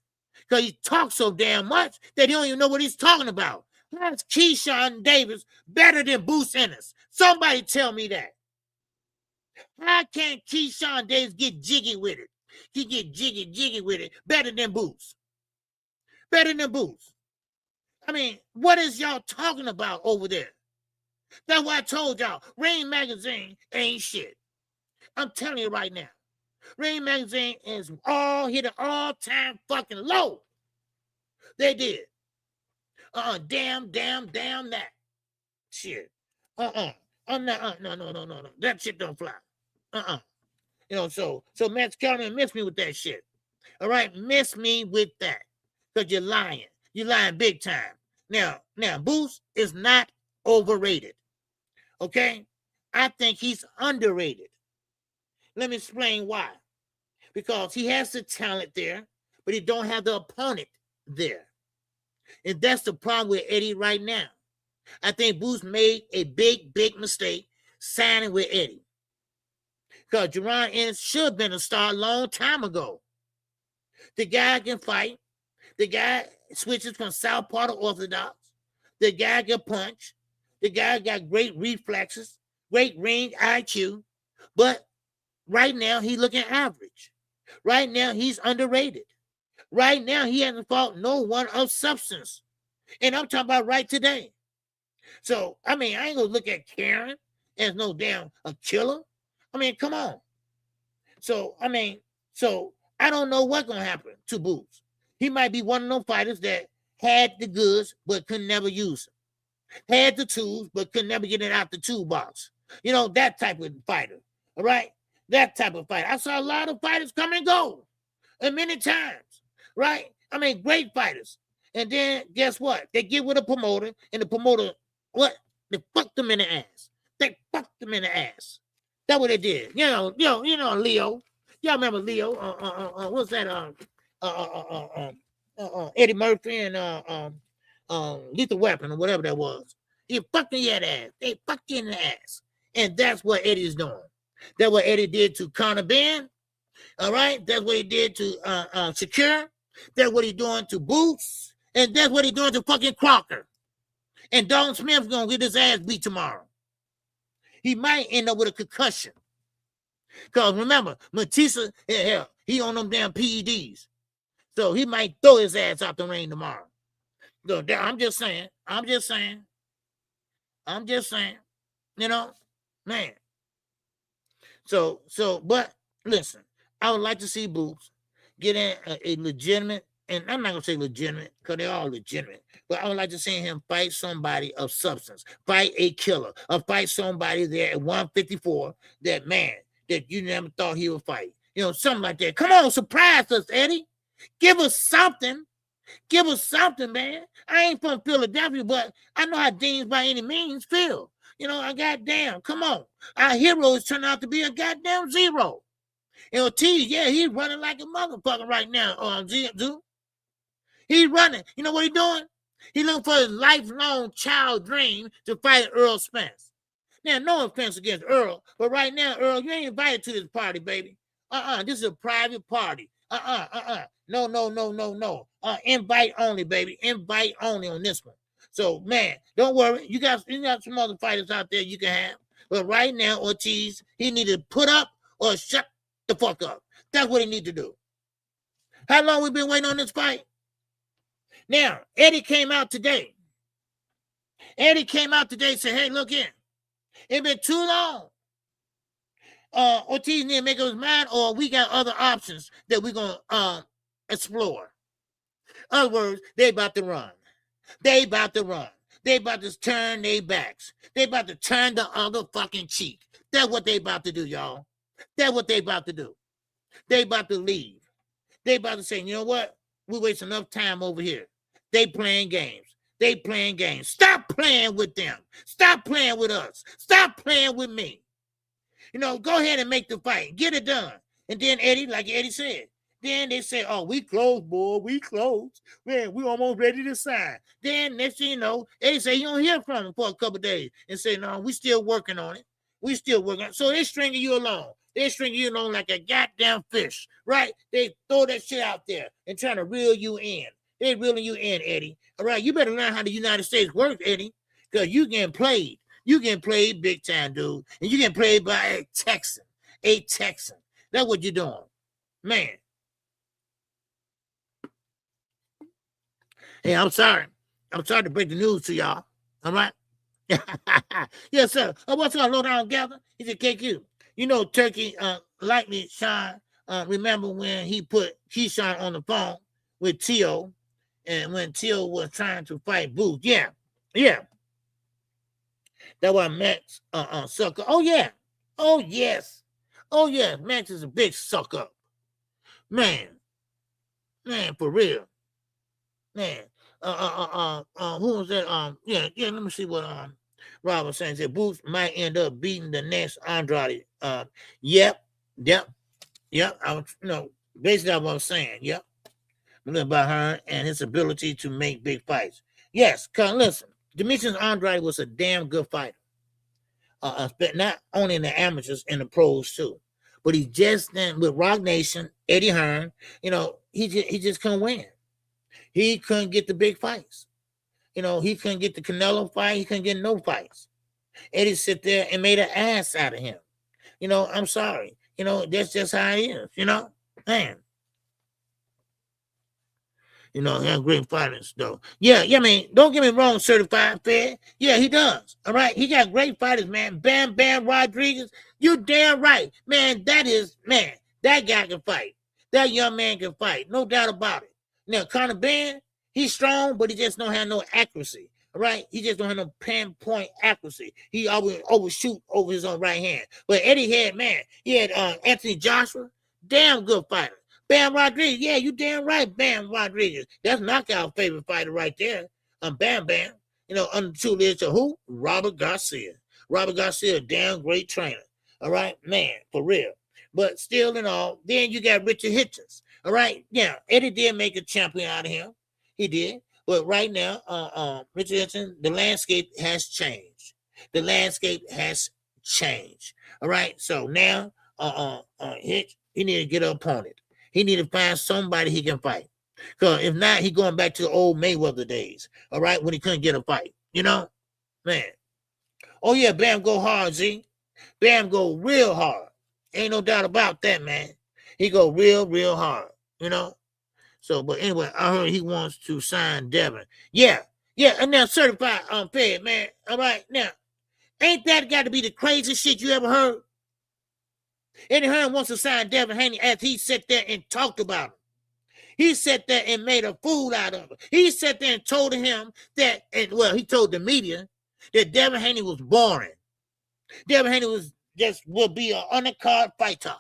Speaker 1: Because he talks so damn much that he don't even know what he's talking about. How's Keyshawn Davis better than Bruce Ennis? Somebody tell me that. How can Keyshawn Davis get jiggy with it? He get jiggy with it better than Boots. Better than Boots. I mean, what is y'all talking about over there? That's why I told y'all, Rain Magazine ain't shit. I'm telling you right now. Rain Magazine is hit an all-time fucking low. They did. Damn that. Shit. I'm not, no. That shit don't fly. You know, so Max Kellerman miss me with that shit. All right, miss me with that. Because you're lying. You're lying big time. Now, Boost is not overrated. Okay? I think he's underrated. Let me explain why. Because he has the talent there, but he don't have the opponent there. And that's the problem with Eddie right now. I think Boost made a big mistake signing with Eddie. Because Jerron Ennis should have been a star a long time ago. The guy can fight. The guy switches from southpaw to orthodox. The guy can punch. The guy got great reflexes, great ring IQ. But right now, he's looking average. Right now, he's underrated. Right now, he hasn't fought no one of substance. And I'm talking about right today. So, I mean, I ain't going to look at Karen as no damn a killer. I mean, come on. So, I don't know what's going to happen to Boots. He might be one of those fighters that had the goods but could never use them. Had the tools but could never get it out the toolbox. You know, that type of fighter. All right? That type of fighter. I saw a lot of fighters come and go. And many times. Right? I mean, great fighters. And then, guess what? They get with a promoter, and the promoter, what? They fucked them in the ass. They fucked them in the ass. That's what they did. You know, Leo. Y'all remember Leo? What's that? Eddie Murphy and Lethal Weapon or whatever that was. He fucked in your ass. They fucked you in the ass. And that's what Eddie's doing. That's what Eddie did to Conor Ben. All right? That's what he did to Shakur. That's what he's doing to Boots. And that's what he's doing to fucking Crocker. And Don Smith's going to get his ass beat tomorrow. He might end up with a concussion. Because remember, Matissa, hell, he on them damn PEDs. So he might throw his ass out the ring tomorrow. So I'm just saying. I'm just saying, you know, man. But listen, I would like to see Boots get in a legitimate, and I'm not gonna say legitimate because they're all legitimate, but I would like to see him fight somebody of substance, fight a killer, or fight somebody there at 154 that man that you never thought he would fight. You know, something like that. Come on, surprise us, Eddie. Give us something. Give us something, man. I ain't from Philadelphia, but I know how Deans by any means feel. You know, I goddamn, come on. Our heroes turn out to be a goddamn zero. And Ortiz, yeah, he's running like a motherfucker right now. He's running. You know what he's doing? He's looking for his lifelong child dream to fight Earl Spence. Now, no offense against Earl, but right now, Earl, you ain't invited to this party, baby. This is a private party. No. Invite only, baby. Invite only on this one. So, man, don't worry. You got some other fighters out there you can have. But right now, Ortiz, he need to put up or shut the fuck up. That's what he need to do. How long we been waiting on this fight? Now, Eddie came out today. Eddie came out today and said, hey, look in. It's been too long. Ortiz need to make up his mind, or we got other options that we're going to explore. In other words, they about to run. They about to run. They about to turn their backs. They about to turn the other fucking cheek. That's what they about to do, y'all. That's what they about to do. They about to leave. They about to say, you know what? We waste enough time over here. They playing games. They playing games. Stop playing with them. Stop playing with us. Stop playing with me. You know, go ahead and make the fight. Get it done. And then Eddie, like Eddie said, then they say, oh, we close, boy. We close. Man, we almost ready to sign. Then next thing you know, Eddie say you don't hear from him for a couple of days and say, no, we still working on it. We still working on it. So they stringing you along. They string you along like a goddamn fish, right? They throw that shit out there and trying to reel you in. They reeling you in, Eddie. All right, you better learn how the United States works, Eddie, because you getting played. You getting played big time, dude. And you getting played by a Texan. A Texan. That's what you're doing. Man. Hey, I'm sorry. I'm sorry to break the news to y'all. All right? Yes, sir. What's up, low down gather? He said, KQ. You know, Turkey likely Sean. Remember when he put Keyshawn on the phone with Tio, and when Tio was trying to fight Booth? Yeah. That's why Max sucker. Oh yeah. Oh yes. Max is a big sucker. Man, for real. Man. Who was that? Yeah. Let me see what Rob was saying. He said Booth might end up beating the next Andrade. Yep. I was, basically what I was saying. Yep. About her and his ability to make big fights. Yes, cause listen, Demetrius Andrade was a damn good fighter. Not only in the amateurs, in the pros too. But he just then with Rock Nation, Eddie Hearn, he just couldn't win. He couldn't get the big fights. He couldn't get the Canelo fight. He couldn't get no fights. Eddie sit there and made an ass out of him. I'm sorry. That's just how it is. Man. He has great fighters, though. Yeah, I mean, don't get me wrong, certified fair. Yeah, he does. All right. He got great fighters, man. Bam Rodriguez. You damn right. Man, that guy can fight. That young man can fight. No doubt about it. Now, Conor Ben, he's strong, but he just don't have no accuracy. All right. He just don't have no pinpoint accuracy. He always overshoot over his own right hand. But Eddie had Anthony Joshua, damn good fighter. Bam Rodriguez, yeah, you damn right, Bam Rodriguez. That's knockout favorite fighter right there. Bam. Under two legs to who? Robert Garcia. Robert Garcia, a damn great trainer. All right, man, for real. But still in all, then you got Richard Hitchens. All right, yeah, Eddie did make a champion out of him. He did. But right now, Richard Hitchens, the landscape has changed. The landscape has changed. All right, so now, Hitch, he need to get up on it. He need to find somebody he can fight. Because if not, he going back to the old Mayweather days, all right, when he couldn't get a fight, Man. Oh, yeah, Bam go hard, Z. Bam go real hard. Ain't no doubt about that, man. He go real hard, So, but anyway, I heard he wants to sign Devin. Yeah, Yeah, and now certified fed, man. All right, now, ain't that got to be the craziest shit you ever heard? Eddie Hearn wants to sign Devin Haney as he sat there and talked about him. He sat there and made a fool out of him. He sat there and told him that, and well, he told the media that Devin Haney was boring. Devin Haney would be an undercard fighter.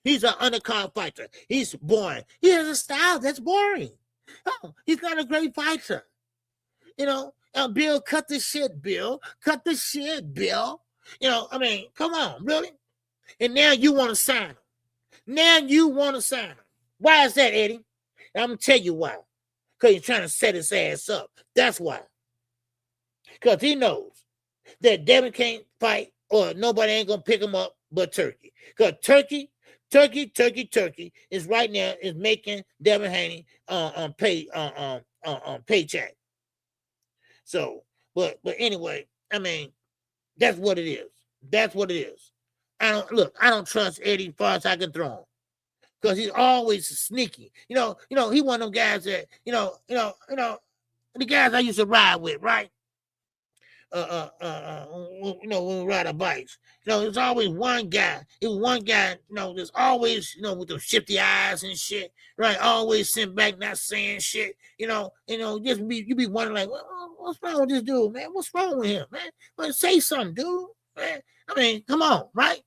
Speaker 1: He's an undercard fighter. He's boring. He has a style that's boring. Oh, he's not a great fighter. You know, Bill, cut the shit, Bill. Cut the shit, Bill. You know, I mean, come on, really? And now you want to sign him. Now you want to sign him. Why is that, Eddie? I'm going to tell you why. Because he's trying to set his ass up. That's why. Because he knows that Devin can't fight or nobody ain't going to pick him up but Turkey. Because Turkey is right now is making Devin Haney paycheck. So, but anyway, I mean, that's what it is. That's what it is. I don't trust Eddie as far as I can throw him. Because he's always sneaky. You know, he one of them guys that, the guys I used to ride with, right? When we ride our bikes. There's always one guy. It was one guy, there's always, with those shifty eyes and shit, right? Always sitting back, not saying shit, you be wondering like, what's wrong with this dude, man? What's wrong with him, man? Well, say something, dude, man. I mean, come on, right?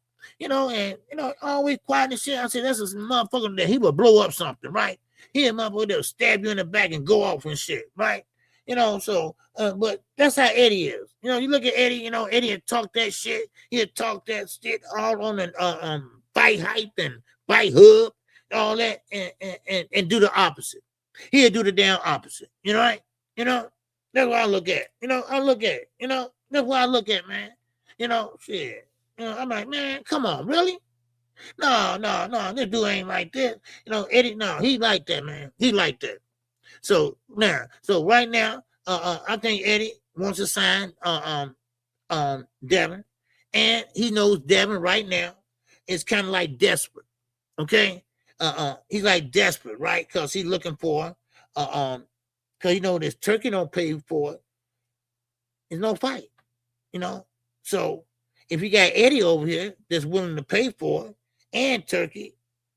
Speaker 1: Always quiet and shit. I said, that's a motherfucker that he would blow up something, right? He a motherfucker that will stab you in the back and go off and shit, right? But that's how Eddie is. You look at Eddie, Eddie had talked that shit. He had talked that shit all on the fight hype and fight hub, all that, and do the opposite. He'd do the damn opposite, right? That's what I look at. I look at it. That's what I look at, man. Shit. I'm like, man, come on, really? No, this dude ain't like this. Eddie, no, he like that, man. He like that. So right now, I think Eddie wants to sign Devin, and he knows Devin right now is kind of like desperate. Okay, he's like desperate, right? Because he's looking for, because this Turkey don't pay for it. There's no fight, So if you got Eddie over here that's willing to pay for it, and Turkey,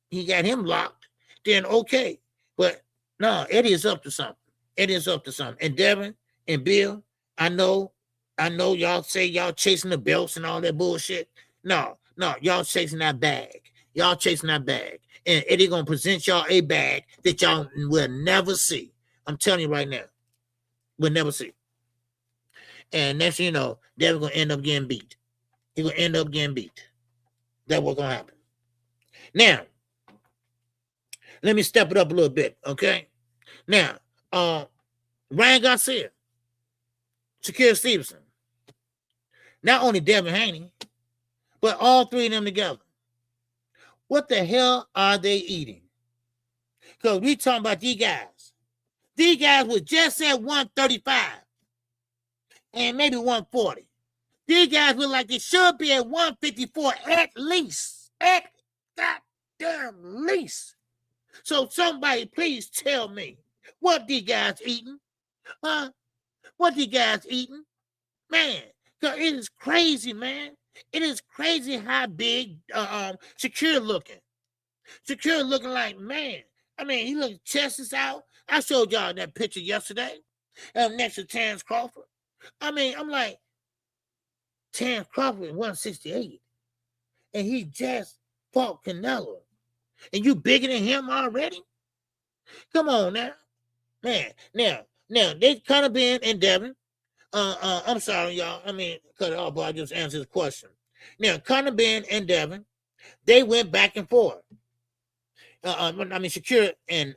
Speaker 1: he got him locked, then okay. But no, Eddie is up to something. Eddie is up to something. And Devin and Bill, I know y'all say y'all chasing the belts and all that bullshit. No, y'all chasing that bag. Y'all chasing that bag. And Eddie gonna present y'all a bag that y'all will never see. I'm telling you right now. We'll never see. And next thing you know, Devin gonna end up getting beat. He's gonna end up getting beat. That's what's gonna happen. Now, let me step it up a little bit, okay? Now, Ryan Garcia, Shakur Stevenson, not only Devin Haney, but all three of them together. What the hell are they eating? Because we talking about these guys. These guys were just at 135 and maybe 140. These guys look like they should be at 154 at least. At goddamn least. So somebody please tell me what these guys eating. Huh? What these guys eating? Man, cause it is crazy, man. It is crazy how big Shakur looking. Shakur looking like, man. I mean, he look chest is out. I showed y'all that picture yesterday. Next to Terrence Crawford. I mean, I'm like, Terrence Crawford 168. And he just fought Canelo. And you bigger than him already? Come on now. Man, now, they kind of been in Devin. I'm sorry, y'all. I mean, cut it off, but I just answered the question. Now, Conor Ben and Devin, they went back and forth. Shakur and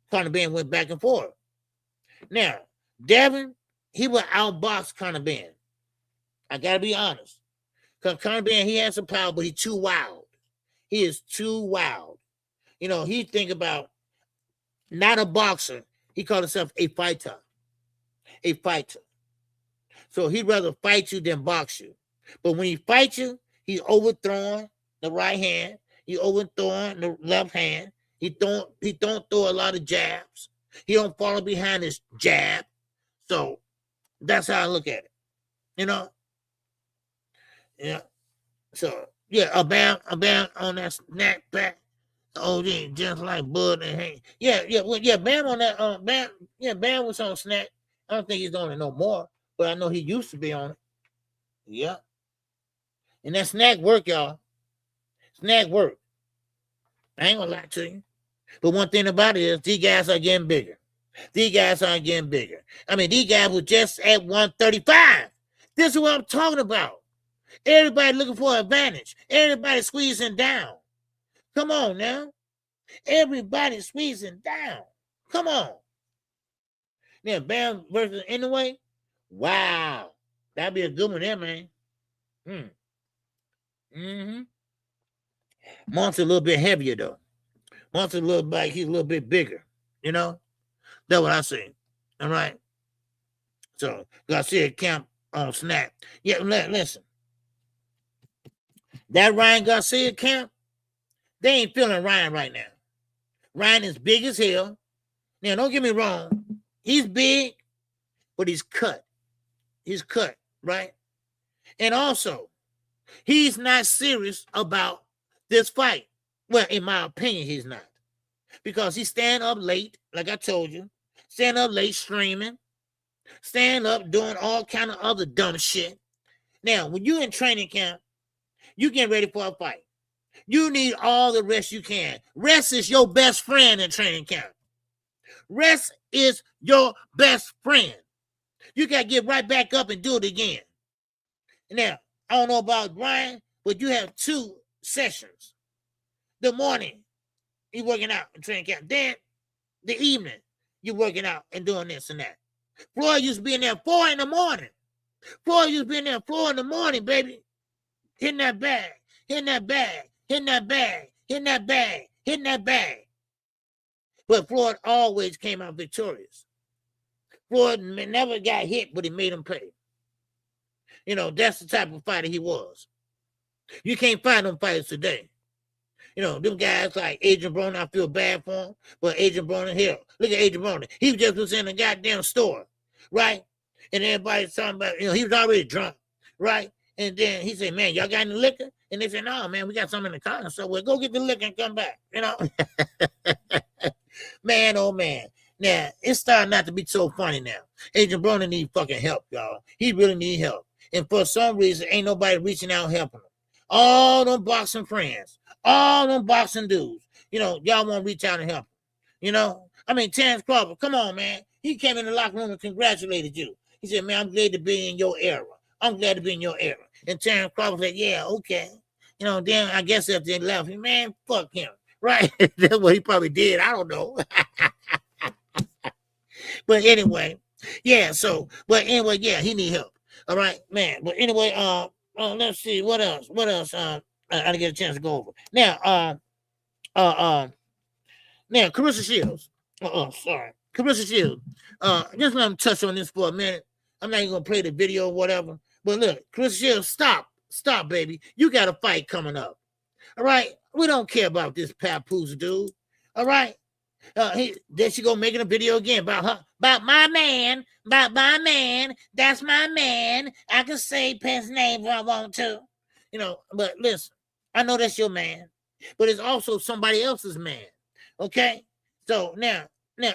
Speaker 1: Conor Ben went back and forth. Now, Devin, he would outbox Conor Ben. I gotta be honest. Because Conor Ben, he has some power, but he's too wild. He is too wild. He think about not a boxer. He called himself a fighter. A fighter. So he'd rather fight you than box you. But when he fights you, he's overthrowing the right hand. He overthrowing the left hand. He don't throw a lot of jabs. He don't follow behind his jab. So That's how I look at it. You know? Yeah. So yeah, a bam on that snack pack. Oh yeah, just like Bud and Hank. Yeah, Bam on that Bam was on snack. I don't think he's on it no more, but I know he used to be on it. Yeah. And that snack work, y'all. Snack work. I ain't gonna lie to you. But one thing about it is these guys are getting bigger. These guys aren't getting bigger. I mean, these guys were just at 135. This is what I'm talking about. Everybody looking for advantage. Everybody squeezing down. Come on now. Everybody squeezing down. Come on. Now, Bam versus Anyway. Wow. That'd be a good one there, man. Monster a little bit heavier, though. Monster a little bit, he's a little bit bigger. You know? That's what I see. All right. So, Garcia camp on Snap. Yeah, listen. That Ryan Garcia camp, they ain't feeling Ryan right now. Ryan is big as hell. Now, don't get me wrong. He's big, but he's cut. He's cut, right? And also, he's not serious about this fight. Well, in my opinion, he's not. Because he's staying up late, like I told you. Staying up late streaming. Staying up doing all kind of other dumb shit. Now, when you're in training camp, you getting ready for a fight. You need all the rest you can. Rest is your best friend in training camp. Rest is your best friend. You got to get right back up and do it again. Now, I don't know about Brian, but you have 2 sessions. The morning, you're working out in training camp. Then, the evening, you're working out and doing this and that. Floyd used to be in there 4 in the morning. Floyd used to be in there 4 in the morning, baby. Hitting that bag, hitting that bag, hitting that bag, hitting that bag, hitting that bag. But Floyd always came out victorious. Floyd never got hit, but he made him pay. You know, that's the type of fighter he was. You can't find them fighters today. You know, them guys like Adrian Broner, I feel bad for him, but Adrian Broner, here, look at Adrian Broner. He just was in a goddamn store, right? And everybody's talking about, you know, he was already drunk, right? And then he said, man, y'all got any liquor? And they said, no, man, we got some in the car. So we'll go get the liquor and come back, you know? Man, oh, man. Now, it's starting not to be so funny now. Adrian Broner need fucking help, y'all. He really need help. And for some reason, ain't nobody reaching out helping him. All them boxing friends, all them boxing dudes, you know, y'all won't reach out and help him. You know? I mean, Terrence Crawford, come on, man. He came in the locker room and congratulated you. He said, man, I'm glad to be in your era. I'm glad to be in your era. And Terrence Crawford said, yeah, okay. You know, then I guess if they left him, man, fuck him. Right? That's what he probably did. I don't know. But anyway, yeah, so, but anyway, yeah, he need help. All right, man. But anyway, let's see, what else? I didn't get a chance to go over. Now, now, Carissa Shields. Sorry. Carissa Shields. Just let me touch on this for a minute. I'm not even gonna play the video or whatever. But look, Carissa Shields, stop, baby. You got a fight coming up. All right. We don't care about this papoose dude. All right. Then she go making a video again about my man. That's my man. I can say his name if I want to. You know, but listen, I know that's your man, but it's also somebody else's man. Okay? So now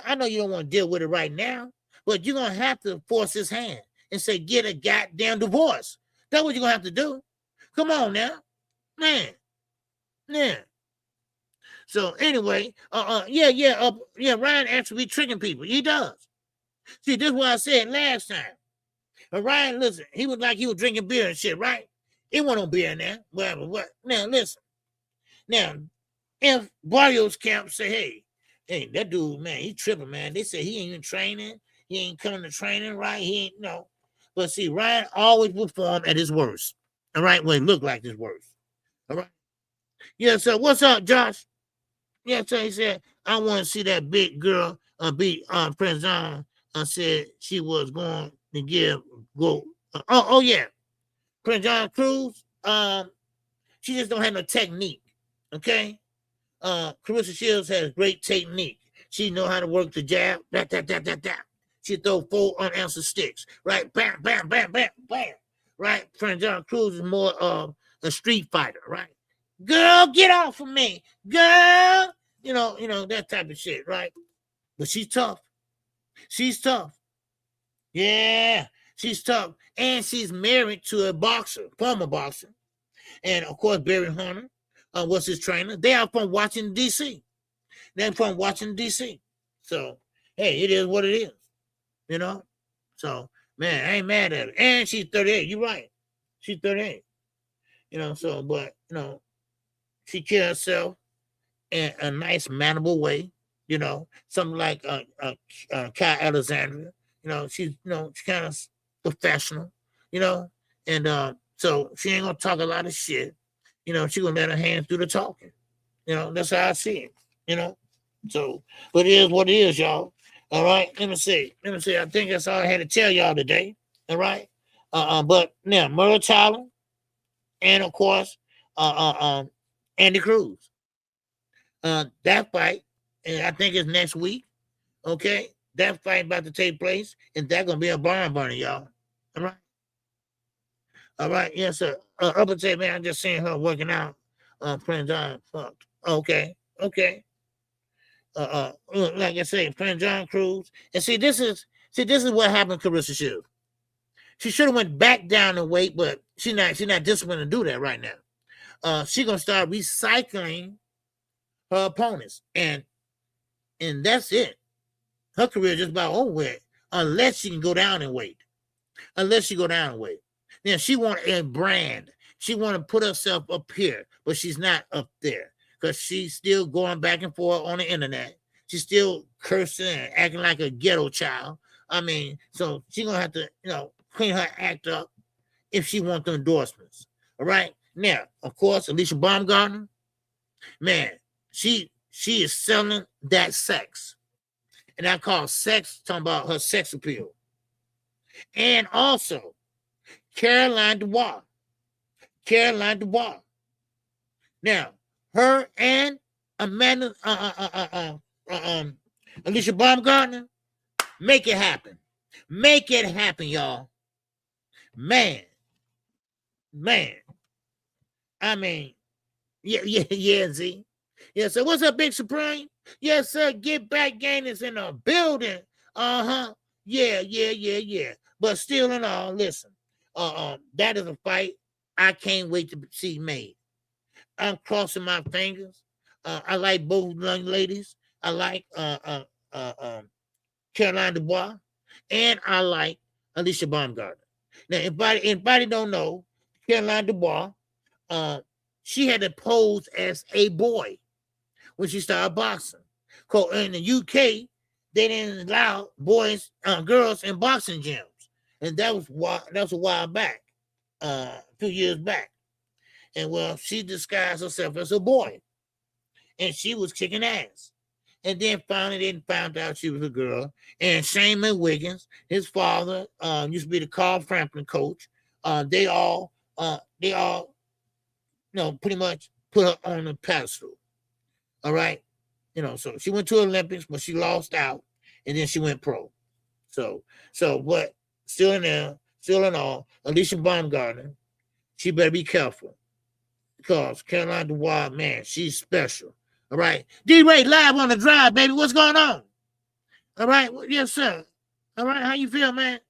Speaker 1: I know you don't want to deal with it right now, but you're gonna have to force his hand and say, get a goddamn divorce. That's what you're gonna have to do. Come on now. Man. Yeah. So anyway, Ryan actually be tricking people. He does. See, this is what I said last time. Ryan, listen, he was like he was drinking beer and shit, right? It wasn't no beer in there. Whatever. What? Now, listen. Now, if Barrios camp say, hey, that dude, man, he tripping, man. They say he ain't even training. He ain't coming to training, right? He ain't, no. But see, Ryan always perform at his worst. All right? When he looked like his worst. All right? Yeah, so what's up, Josh? Yeah, so he said, I want to see that big girl beat Prince John. Said she was going to go. Yeah. Prince John Cruz, she just don't have no technique. Okay? Carissa Shields has great technique. She know how to work the jab. She throw 4 unanswered sticks, right? Bam, bam, bam, bam, bam, right? Friend John Cruz is more of a street fighter, right? Girl, get off of me, girl. You know, that type of shit, right? But she's tough. She's tough. Yeah, she's tough. And she's married to a boxer, former boxer. And of course, Barry Hunter was his trainer. They are from Washington, D.C. They're from Washington, D.C. So, hey, it is what it is, you know? So, man, I ain't mad at her. And she's 38. You're right. She's 38. You know, so, but, you know, she carries herself in a nice, mannerable way, you know, something like Kai Alexandria. You know, she's kind of professional, you know, and so she ain't gonna talk a lot of shit. You know, she gonna let her hands do the talking. You know, that's how I see it. You know, so but it is what it is, y'all. All right, let me see. I think that's all I had to tell y'all today. All right, but now Murray Tyler, and of course, Andy Cruz. That fight, and I think it's next week. Okay, that fight about to take place, and that's gonna be a barn burner, y'all. All right. All right, yes, sir. Upper say, man, I just seen her working out. Friend John, fuck. Okay. Like I say, Friend John Cruz. And see, this is what happened to Carissa Shields. She should have went back down in weight, but she's not disciplined to do that right now. She gonna start recycling her opponents, and that's it. Her career just about over with, unless she can go down in weight. Then she want a brand. She want to put herself up here, but she's not up there because she's still going back and forth on the internet. She's still cursing and acting like a ghetto child. I mean, so she's gonna have to, clean her act up if she wants the endorsements. All right. Now, of course, Alicia Baumgartner, man, she is selling that sex. And I call sex, talking about her sex appeal. And also, Caroline Dubois. Now, her and Amanda, Alicia Baumgartner, make it happen. Make it happen, y'all. Man. I mean, yeah, Z. Yeah, so what's up, Big Supreme? Yes, sir. Get Back Gang is in the building. Yeah. But still in all, listen. That is a fight I can't wait to see made. I'm crossing my fingers. I like both young ladies. I like Caroline Dubois, and I like Alicia Baumgartner. Now, if anybody don't know, Caroline Dubois, she had to pose as a boy when she started boxing. In the UK, they didn't allow girls in boxing gyms, and that was a while back, a few years back. And well, she disguised herself as a boy, and she was kicking ass. And then finally, they found out she was a girl. And Shaman Wiggins, his father, used to be the Carl Frampton coach. They all, pretty much put her on the pedestal. All right. So she went to the Olympics, but she lost out, and then she went pro. So, but still in all, Alicia Baumgartner, she better be careful because Caroline Dubois, man, she's special. All right. D-Ray live on the drive, baby. What's going on? All right. Well, yes, sir. All right. How you feel, man?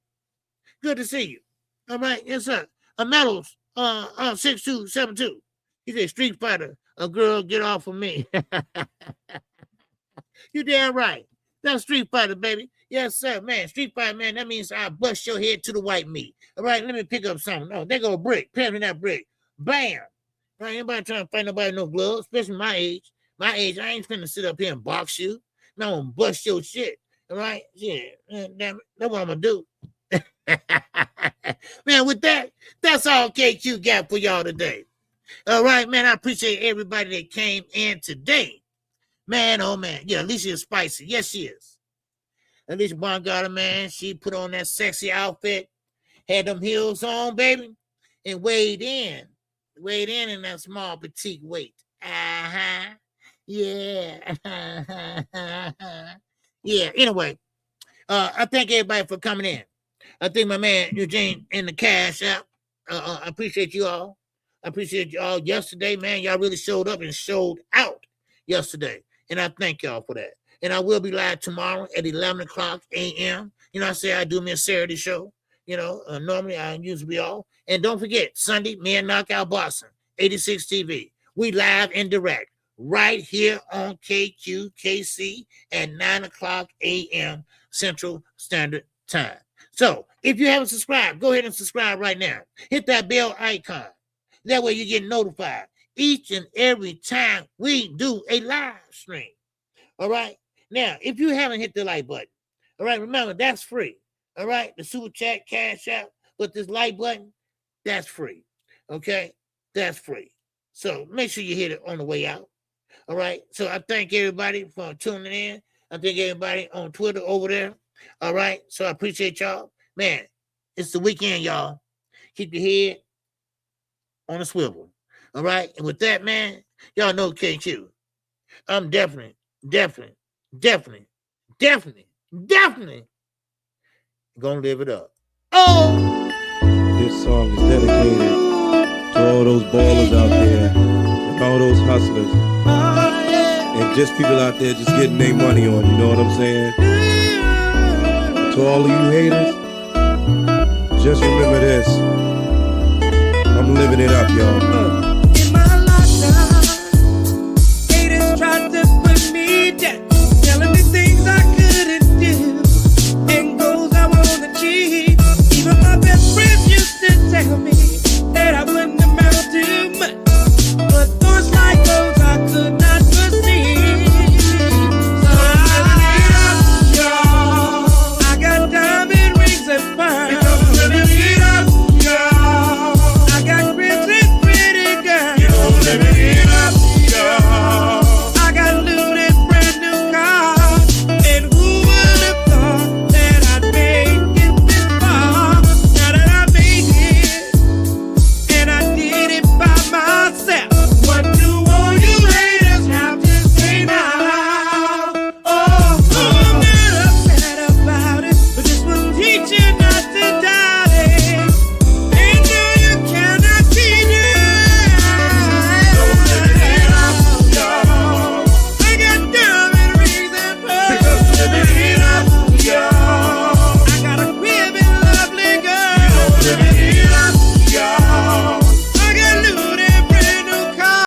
Speaker 1: Good to see you. All right. Yes, sir. Medals, 6272. He said, Street Fighter, a girl, get off of me. You damn right. That's Street Fighter, baby. Yes, sir, man. Street Fighter, man. That means I bust your head to the white meat. All right. Let me pick up something. No, there go a brick. Pass me that brick. Bam. All right. Anybody trying to fight nobody no gloves, especially my age. I ain't finna sit up here and box you. No, I'm gonna bust your shit. All right? Yeah. Damn it. That's what I'm gonna do. Man, with that, that's all KQ got for y'all today. All right, man. I appreciate everybody that came in today. Man, oh man. Yeah, Alicia is spicy. Yes, she is. Alicia Baumgartner, man, she put on that sexy outfit, had them heels on, baby, and weighed in that small petite weight. Yeah. Yeah. Anyway, I thank everybody for coming in. I think my man Eugene in the cash app. I appreciate you all. I appreciate you all. Yesterday, man, y'all really showed up and showed out yesterday. And I thank y'all for that. And I will be live tomorrow at 11 o'clock a.m. You know, I say I do me a Saturday show. You know, normally I usually be off. And don't forget, Sunday, me and Knockout Boxing, 86 TV. We live and direct right here on KQKC at 9 o'clock a.m. Central Standard Time. So if you haven't subscribed, go ahead and subscribe right now. Hit that bell icon. That way you get notified each and every time we do a live stream. All right? Now, if you haven't hit the like button, all right, remember, that's free. All right? The super chat, cash out, but this like button, that's free. Okay? That's free. So make sure you hit it on the way out. All right? So I thank everybody for tuning in. I thank everybody on Twitter over there. All right? So I appreciate y'all. Man, it's the weekend, y'all. Keep your head on a swivel. All right? And with that, man, y'all know KQ. I'm definitely gonna live it up. Oh!
Speaker 6: This song is dedicated to all those ballers out there and all those hustlers and just people out there just getting their money on, you know what I'm saying? To all of you haters, just remember this. I'm living it up, y'all.